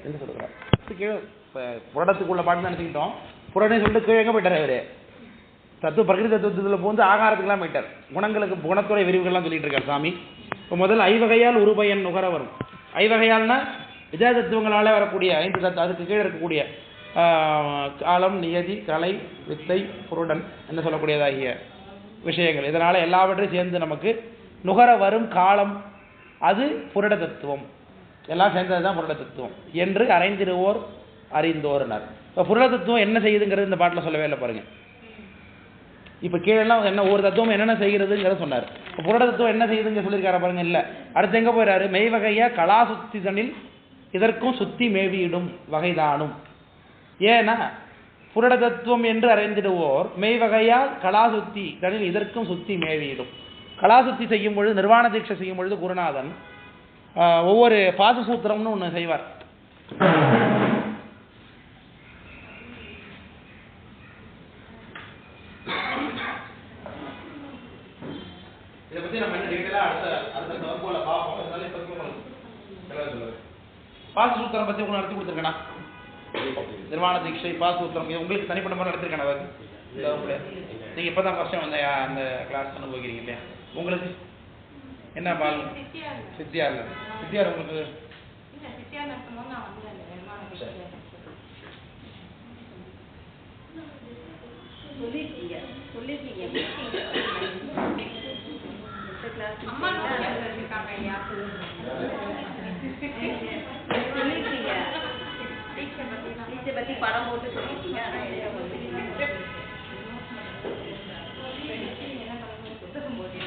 என்று சொல்கிறார். புரடத்துக்குள்ள பாட்டு நினைச்சுக்கிட்டோம். புரடை சொல்லிட்டு கீழே எங்கே போயிட்டார் அவரு? பிரகிருதி தத்துவத்தில் போந்து ஆகாரத்துக்கெல்லாம் போயிட்டார். குணங்களுக்கு குணத்துறை விரிவுகள்லாம் சொல்லிட்டு இருக்கார் சாமி. இப்போ முதல்ல ஐவகையால் ஒரு பயன் நுகர வரும். ஐவகையால்னா வித்யா தத்துவங்களாலே வரக்கூடிய 5 தத்துவம், அதுக்கு கீழே இருக்கக்கூடிய காலம் நியதி கலை வித்தை புருடன் என்ன சொல்லக்கூடியதாகிய விஷயங்கள். இதனால் எல்லாவற்றையும் சேர்ந்து நமக்கு நுகர வரும் காலம் அது புரட தத்துவம். எல்லாம் சேர்ந்தது தான் புரட தத்துவம் என்று அறிந்திடுவோர் அறிந்தோர்னார். இப்போ புரட தத்துவம் என்ன செய்யுதுங்கிறது இந்த பாட்டில் சொல்லவே இல்லை பாருங்க. இப்போ கீழெல்லாம் என்ன ஒரு தத்துவம் என்னென்ன செய்கிறதுங்கிறத சொன்னார். இப்போ புரட தத்துவம் என்ன செய்யுதுங்க சொல்லியிருக்காரு பாருங்க. இல்லை, அடுத்து எங்கே போயிடாரு? மெய்வகையா கலா சுத்தி தனில் இதற்கும் சுத்தி மேவியிடும் வகைதானும். ஏன்னா புரட தத்துவம் என்று அறிந்திடுவோர் மெய்வகையால் கலாசுத்தி தனில் இதற்கும் சுத்தி மேவியிடும். கலாசுத்தி செய்யும் பொழுது, நிர்வாண தீட்சை செய்யும் பொழுது குருநாதன் ஒவ்வொரு பாசசூத்திரம்னு ஒன்று செய்வார். இதை பற்றி நம்ம என்ன டீட்டெயிலாக அடுத்த வகுப்புல பார்ப்போம். அதனால பாசசூத்திரம் பற்றி உங்களுக்கு நடத்தி கொடுத்துருக்கேண்ணா. நிர்வாண தீட்சை பாசசூத்திரம் இது உங்களுக்கு தனிப்பட்ட முறை நடத்திருக்கேன். நீங்கள் இப்போ தான் ஃபர்ஸ்ட் அந்த கிளாஸ் அனுபவிக்கிறீங்க இல்லையா? உங்களுக்கு என்ன பால்? சித்தியார். சித்தியார். சித்தியார் உங்களுக்கு இல்ல சித்தியார் நடத்தும்போது நான் வந்து அந்த நிர்மாண விஷயம் சொல்லிருக்கீங்க அம்மா வச்சிருக்காங்க ஐயா சொல்லிருக்கீங்க டீச்சர் பத்தி படம் போட்டு சொல்லிருக்கீங்க புத்தகம் போட்டு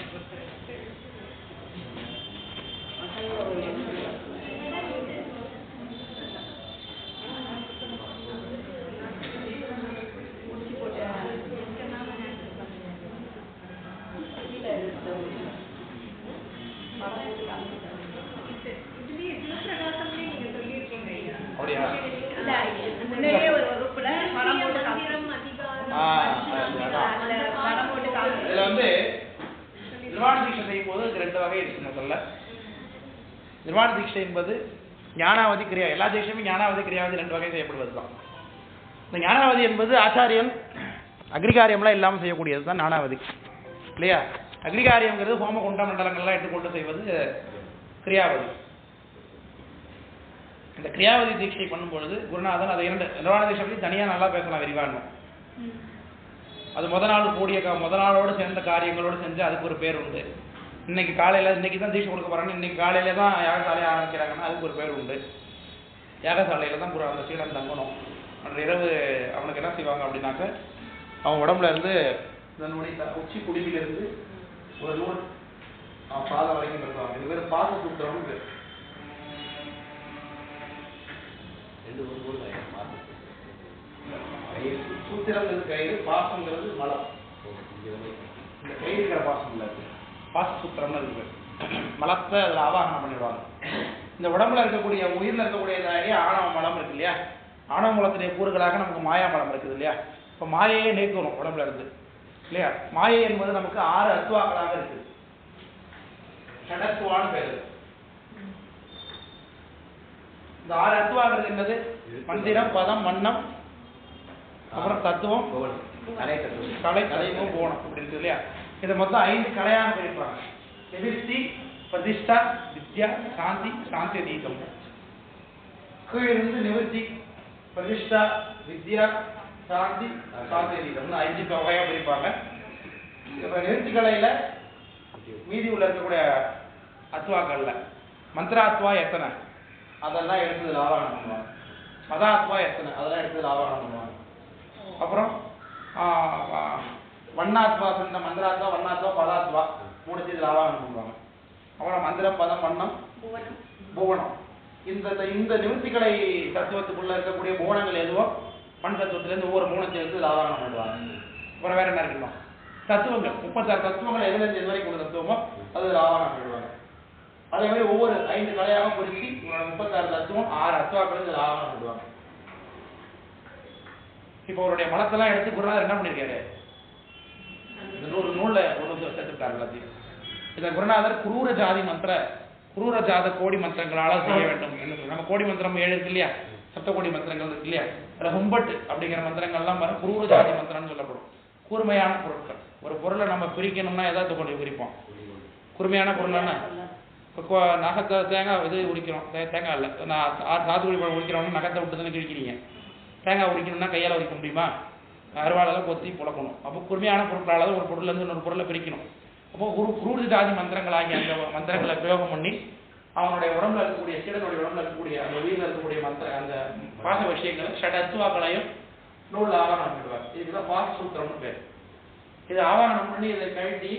இதுல வந்து நிர்வாண தீட்சை செய்யும் போது ரெண்டு வகை இருக்கு. முதல்ல நிர்வாண தீட்சை என்பது ஞானாவதி கிரியா. எல்லா தீட்சையுமே ஞானாவதி கிரியாவதி ரெண்டு வகை செய்யப்படுவதுதான். இந்த ஞானாவதி என்பது ஆச்சாரியன் அக்ரிகாரியம்லாம் இல்லாமல் செய்யக்கூடியது தான் ஞானாவதி இல்லையா? அக்ரிகாரியம்ங்கிறது ஹோம குண்ட மண்டலங்கள்லாம் எடுத்துக்கொண்டு செய்வது கிரியாவதி. இந்த கிரியாவதி தீட்சை பண்ணும்பொழுது குருநாதன் அதை இரண்டு நிர்வாண தீட்சை பற்றி தனியாக நல்லா பேசலாம் விரிவான. அது முத நாளோடு சேர்ந்த காரியங்களோடு செஞ்சு அதுக்கு ஒரு பேர் உண்டு. இன்னைக்கு தான் தீட்சை கொடுக்க போறாங்க, இன்னைக்கு காலையில தான் யாகசாலையை ஆரம்பிக்கிறாங்கன்னா அதுக்கு ஒரு பேர் உண்டு. யாகசாலையில தான் அந்த சீடன் தங்கணும். அன்று இரவு அவனுக்கு என்ன செய்வாங்க அப்படின்னாக்க, அவன் உடம்புல இருந்து உச்சி குடியிலிருந்து ஒரு நூல் பாதம் வரைக்கும் இருப்பாங்க. இது பேர் பாச சூத்திரம். சூத்திரங்கிறது கயிறு, பாசங்கிறது மலம். இந்த கயிறுக்கிற பாசம் இல்லை, பாச சூத்திரம்னு இருக்கு. மலத்தை அதில் ஆவாகனம் பண்ணிடுவாங்க. இந்த உடம்புல இருக்கக்கூடிய உயிரில் இருக்கக்கூடிய ஆணவ மலம் இருக்கு இல்லையா? ஆணவ மலத்துடைய கூறுகளாக நமக்கு மாயா மலம் இருக்குது இல்லையா? இப்போ மாயையே நீக்கணும் உடம்புல இருந்து இல்லையா? மாயை என்பது நமக்கு 6 அத்வாக்களாக இருக்குது. ஷடத்துவான்னு பேரு. இந்த 6 அத்வாக்கிறது என்னது? மந்திரம், பதம், மன்னம், அப்புறம் தத்துவம், கலைத்துவம், போனம் அப்படி இருக்கு இல்லையா? இதை மொத்தம் 5 கலையாக பிரிப்பாங்க. நிவிருத்தி, பிரதிஷ்டா, வித்யா, சாந்தி, சாந்தி தீபம். கீழிருந்து நிவிருத்தி, பிரதிஷ்டா, வித்யா, சாந்தி, சாந்தி தீபம்னு 5 வகையாக பிரிப்பாங்க. இப்போ நிவிருத்தி கலையில மீதி உள்ள இருக்கக்கூடிய அத்வாக்கள்ல மந்திராத்வா எத்தனை அதெல்லாம் எடுத்தது ஆவாகனம் பண்ணுவாங்க. மதாத்வா எத்தனை அதெல்லாம் எடுத்தது ஆவாகனம் பண்ணுவாங்க. அப்புறம் வண்ணாத்வா சொன்ன மந்திராத்வா, வண்ணாத்வா, பதாத்வா 3 இதில் ஆவாகனம் பண்ணுவாங்க. அப்புறம் மந்திரம், பதம், வண்ணம், புவனம். இந்த நிவர்த்திகளை தத்துவத்துக்குள்ள இருக்கக்கூடிய புவனங்கள் எதுவோ மண் தத்துவத்திலேருந்து ஒவ்வொரு புவனத்திலிருந்து ஆவாகனம் பண்ணுவாங்க. அப்புறம் வேற என்ன இருக்கணும்? தத்துவங்கள் 36 தத்துவங்கள் எதுலேருந்து எது வரைக்கும் உள்ள தத்துவமோ அது ஆவாகனம் பண்ணுவாங்க. அதே மாதிரி ஒவ்வொரு 5 கலையாக குறித்து 36 தத்துவம் 6 அத்வாக்கள் இதில் ஆவாகனம் பண்ணுவாங்க. இப்போ அவருடைய மலத்தெல்லாம் எடுத்து குருநாதர் என்ன பண்ணியிருக்காரு? இந்த நூல்ல ஒன்று சேர்த்துட்டார் எல்லாத்தையும். இதை குருநாதர் குரூர ஜாதி குரூர ஜாத கோடி மந்திரங்களால் செய்ய வேண்டும் என்று சொல்லி. நம்ம கோடி மந்திரம் 7 இருக்கு இல்லையா? சப்த கோடி மந்திரங்கள் இருக்கு இல்லையா? அதில் ஹும்பட் அப்படிங்கிற மந்திரங்கள்லாம் வர குரூர ஜாதி மந்திரம்னு சொல்லப்படும். கூர்மையான பொருட்கள். ஒரு பொருளை நம்ம பிரிக்கணும்னா எதாவது கொண்டு பிரிப்போம். கூர்மையான பொருளான இப்போ நகத்தை தேங்காய் இது உரிக்கிறோம். தேங்காய் இல்லை, நான் சாத்துக்குடி பழம் உரிக்கிறோம்னா நகத்தை விட்டு தானே கிழிக்கிறீங்க. தேங்காய் உரிக்கணும்னா கையால் உரிக்க முடியுமா? அருவாளால் கொத்தி புழக்கணும். அப்போ கூர்மையான பொருட்களால் ஒரு பொருள்லேருந்து இன்னொரு பொருளை பிரிக்கணும். அப்போ குரூர ஜாதி மந்திரங்களாகி அந்த மந்திரங்களை பிரயோகம் பண்ணி அவனுடைய உடம்புல இருக்கக்கூடிய சீடனுடைய உடம்புல இருக்கக்கூடிய அந்த உயிரில் இருக்கக்கூடிய அந்த பாச விஷயங்களை ஷடத்துவாக்களையும் நூலில் ஆவாகனம் பண்ணிடுவார். இதுதான் பாச சூத்திரம்னு பேர். இதை ஆவாகனம் பண்ணி இதை கழட்டி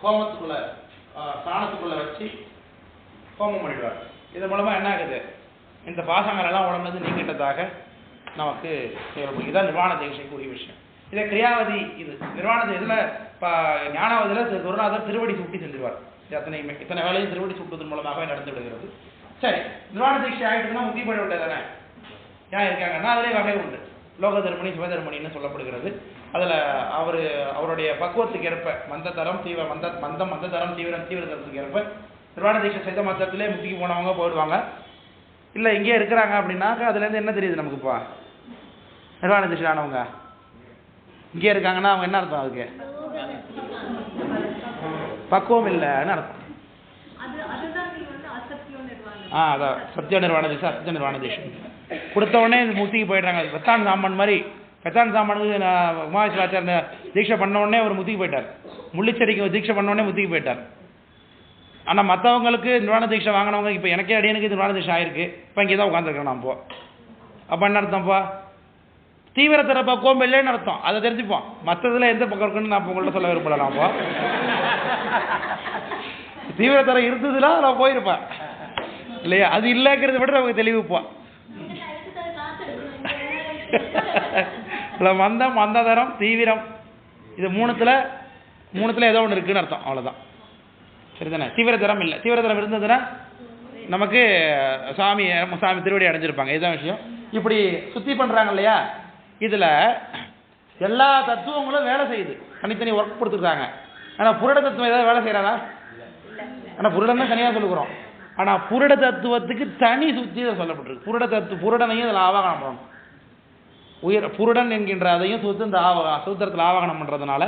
ஹோமத்துக்குள்ள சாணத்துக்குள்ள வச்சு ஹோமம் பண்ணிடுவார். இதன் மூலமா என்ன ஆகுது? இந்த பாசங்கள் எல்லாம் உடம்புலேருந்து நீங்கிட்டதாக நமக்கு இதுதான் நிர்வாண தீட்சைக்குரிய விஷயம். இதை கிரியாவதி. இது நிர்வாண இதில் ஞானாவதியில் குருநாதர் திருவடி சுட்டி செஞ்சிருவார். இத்தனை வேலையும் திருவடி சுட்டுவதன் மூலமாகவே நடந்து விடுகிறது. சரி, நிர்வாண தீட்சை ஆகிட்டுன்னா முக்தி பட விட்டது தானே? ஏன் இருக்காங்கன்னா அதிலே வகை உண்டு. லோக தர்மணி, சிவதர்மணின்னு சொல்லப்படுகிறது. அதில் அவருடைய பக்குவத்துக்கு ஏற்ப மந்ததரம் தீவிரத்துக்கு ஏற்ப நிர்வாண தீட்சை செய்த மந்தத்திலே முக்திக்கு போனவங்க போயிடுவாங்க. இல்லை இங்கே இருக்கிறாங்க அப்படின்னாக்க அதுலேருந்து என்ன தெரியுது நமக்குப்பா? நிர்வாண தீட்சை ஆனவங்க இங்கே இருக்காங்கன்னா அவங்க என்ன அர்த்தம்? அதுக்கு பக்குவம் இல்லைன்னு அர்த்தம். அதான் சத்திய நிர்வாண தீட்சை, அசத்திய நிர்வாண தீட்சை. கொடுத்த உடனே முத்திக்கு போயிடுறாங்க. பெத்தான் சாமான் மாதிரி. பெத்தான் சாமானுக்கு உமாவிஸ்வராச்சாரிய தீட்சை பண்ண உடனே அவர் முத்திக்கு போயிட்டார். முள்ளிச்செடிக்கு தீட்சை பண்ண உடனே முத்திக்கு போயிட்டார். ஆனால் மற்றவங்களுக்கு நிர்வாண தீட்சை வாங்கினவங்க, இப்போ எனக்கே அடியனுக்கு நிர்வாண தீட்சை ஆயிருக்கு, இப்போ இங்கே தான் உட்காந்துருக்கேன் நான். அப்போ என்ன அர்த்தம்ப்பா? தீவிரத்தர பக்குவம் இல்லைன்னு அர்த்தம். அதை தெரிஞ்சுப்போம். மற்றதில் எந்த பக்கம் இருக்குன்னு நான் உங்கள்கிட்ட சொல்ல விரும்பலாம்ப்பா. தீவிரத்தரம் இருந்ததுன்னா நான் போயிருப்பேன் இல்லையா? அது இல்லைங்கிறத விட நமக்கு தெளிவுப்போம். இல்லை மந்தம், மந்ததரம், தீவிரம், இது மூணுத்தில் ஏதோ ஒன்று இருக்குன்னு அர்த்தம். அவ்வளோதான். சரிதானே? தீவிரத்தரம் இல்லை. தீவிரத்தரம் இருந்ததுன்னா நமக்கு சாமி திருவடி அடைஞ்சிருப்பாங்க. இதுதான் விஷயம். இப்படி சுத்தி பண்ணுறாங்க இல்லையா? இதில் எல்லா தத்துவங்களும் வேலை செய்யுது. தனித்தனி ஒர்க் கொடுத்துருக்காங்க. ஆனால் புருட தத்துவம் ஏதாவது வேலை செய்கிறாரா? ஆனால் புருடன் தான் தனியாக சொல்லுகிறோம். ஆனால் புருட தத்துவத்துக்கு தனி சுத்தி சொல்லப்பட்டிருக்கு. புருடனையும் இதில் ஆவாகனம் பண்ணணும். புருடன் என்கின்ற அதையும் இந்த சூத்திரத்தில் ஆவாகனம் பண்ணுறதுனால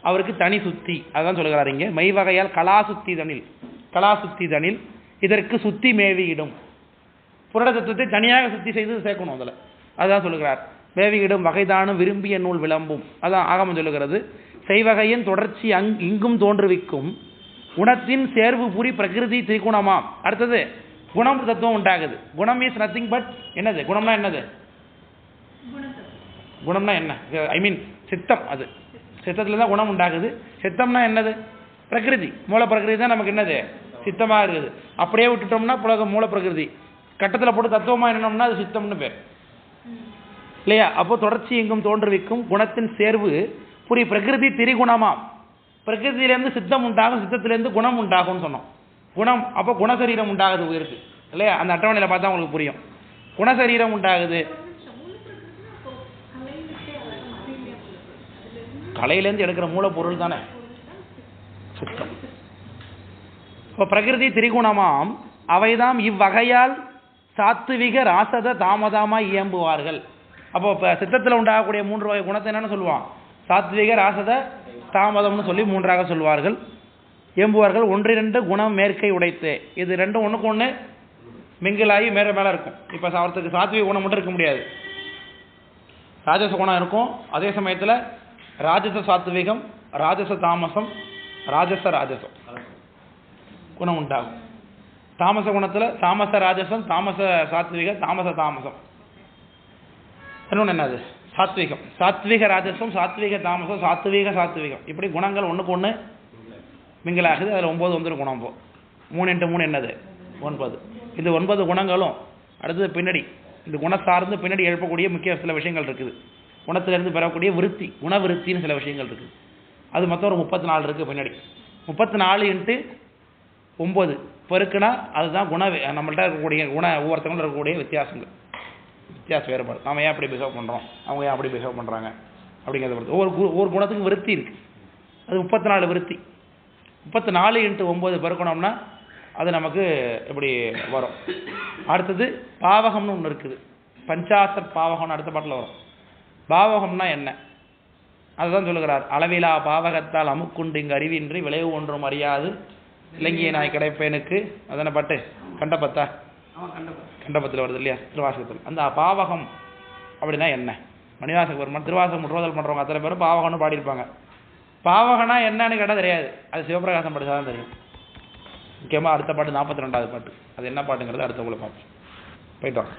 அவருக்கு தனி சுத்தி. அதான் சொல்லுகிறார் இங்கே. மெய்வகையால் கலாசுத்தி தனில் இதற்கு சுத்தி மேவியிடும். புருட தத்துவத்தை தனியாக சுத்தி செய்து சேர்க்கணும் அதில். அதுதான் சொல்லுகிறார். மேவியிடும் வகைதானும் விரும்பிய நூல் விளம்பும். அதான் ஆகமம் சொல்லுகிறது. செய்வகையின் தொடர்ச்சி இங்கும் தோன்றுவிக்கும் குணத்தின் சேர்வு புரி பிரகிருதி திரிகுணமாம். அடுத்தது குணம் தத்துவம் உண்டாகுது. குணம் இஸ் நத்திங் பட் என்னது? குணம்னா என்னது? குணம்னா என்ன? ஐ மீன் சித்தம். அது சித்தத்துல தான் குணம் உண்டாகுது. சித்தம்னா என்னது? பிரகிருதி. மூல பிரகிருதி தான் நமக்கு என்னது? சித்தமாக இருக்குது. அப்படியே விட்டுட்டோம்னா மூல பிரகிருதி. கட்டத்தில் போட்டு தத்துவமாக என்னன்னா அது சித்தம்னு பேர் இல்லையா? அப்போ தொடர்ச்சி எங்கும் தோன்றுவிக்கும் குணத்தின் சேர்வு புரி பிரகிருதி திரிகுணமாம். பிரகிருதியிலேருந்து சித்தம் உண்டாகும், சித்தத்திலேருந்து குணம் உண்டாகும்னு சொன்னோம். குணம் அப்போ குணசரீரம் உண்டாகுது உயிருக்கு இல்லையா? அந்த அட்டவணையில் பார்த்தா உங்களுக்கு புரியும். குணசரீரம் உண்டாகுது. கலையிலேருந்து எடுக்கிற மூலப்பொருள் தானே சித்தம். இப்போ பிரகிருதி திரிகுணமாம் அவைதாம் இவ்வகையால் சாத்துவிக ராசத தாமதமாக இயம்புவார்கள். அப்போ இப்போ சித்தத்தில் உண்டாகக்கூடிய 3 வகை குணத்தை என்னன்னு சொல்லுவான்? சாத்விக ராசத தாமதம்னு சொல்லி 3ஆக சொல்வார்கள். இயம்புவார்கள். 1-2 குணம் மேற்கை உடைத்து. இது ரெண்டும் ஒன்றுக்கு ஒன்று மிங்கிலாகி மேலே இருக்கும். இப்போ அவருக்கு சாத்விக குணம் மட்டும் இருக்க முடியாது. ராஜச குணம் இருக்கும். அதே சமயத்தில் ராஜச சாத்விகம், ராஜச தாமசம், ராஜசம் குணம் உண்டாகும். தாமச குணத்தில் தாமச ராஜசம், தாமச சாத்விக, தாமச தாமசம். இன்னொன்று என்னது? சாத்விகம். சாத்விக ராஜசம், சாத்விக தாமசம், சாத்விகம். இப்படி குணங்கள் ஒன்றுக்கு ஒன்று மிங்கலாகுது. அதில் 9 வந்துடும் குணம். 3 × 3 என்னது? 9. இது 9 குணங்களும் அடுத்தது பின்னாடி இந்த குண சார்ந்து பின்னாடி எழுப்பக்கூடிய முக்கிய சில விஷயங்கள் இருக்குது. குணத்திலிருந்து பெறக்கூடிய விருத்தி, குணவிருத்தின்னு சில விஷயங்கள் இருக்குது. அது மொத்தம் ஒரு 34 இருக்குது பின்னாடி. 34 × 9 பெருக்குனா அதுதான் நம்மள்ட்ட இருக்கக்கூடிய ஒவ்வொருத்தவங்களும் இருக்கக்கூடிய வித்தியாச வேறுபாடு. நாம் ஏன் அப்படி பிஹேவ் பண்ணுறோம், அவங்க ஏன் அப்படி பிஹேவ் பண்ணுறாங்க அப்படிங்கிறத பொறுத்து ஒவ்வொரு குணத்துக்கு விருத்தி இருக்குது. அது 34 விருத்தி. 34 × 9 பெருக்கணும்னா அது நமக்கு எப்படி வரும்? அடுத்தது பாவகம்னு ஒன்று இருக்குது. பஞ்சாசத் பாவகம்னு அடுத்த பாட்டில் வரும். பாவகம்னா என்ன? அதுதான் சொல்லுகிறார். அளவிலா பாவகத்தால் அமுக்குண்டு இங்கு அறிவின்றி விளைவு ஒன்றும் அறியாது இலங்கிய நாய் கிடைப்பேனுக்கு. அதான பாட்டு கண்டபத்தில் வருது இல்லையா திருவாசகத்தில். அந்த பாவகம் அப்படின்னா என்ன? மணிவாசக பெருமான் திருவாசகம் முற்றுவதல் பண்ணுறவங்க அத்தனை பேரும் பாவகம்னு பாடியிருப்பாங்க. பாவகனா என்னன்னு கேட்டால் தெரியாது. அது சிவபிரகாசம் படித்தா தான் தெரியும். முக்கியமாக அடுத்த பாட்டு 42வது பாட்டு. அது என்ன பாட்டுங்கிறது அடுத்த உங்களை பார்ப்போம். போயிட்டோம்.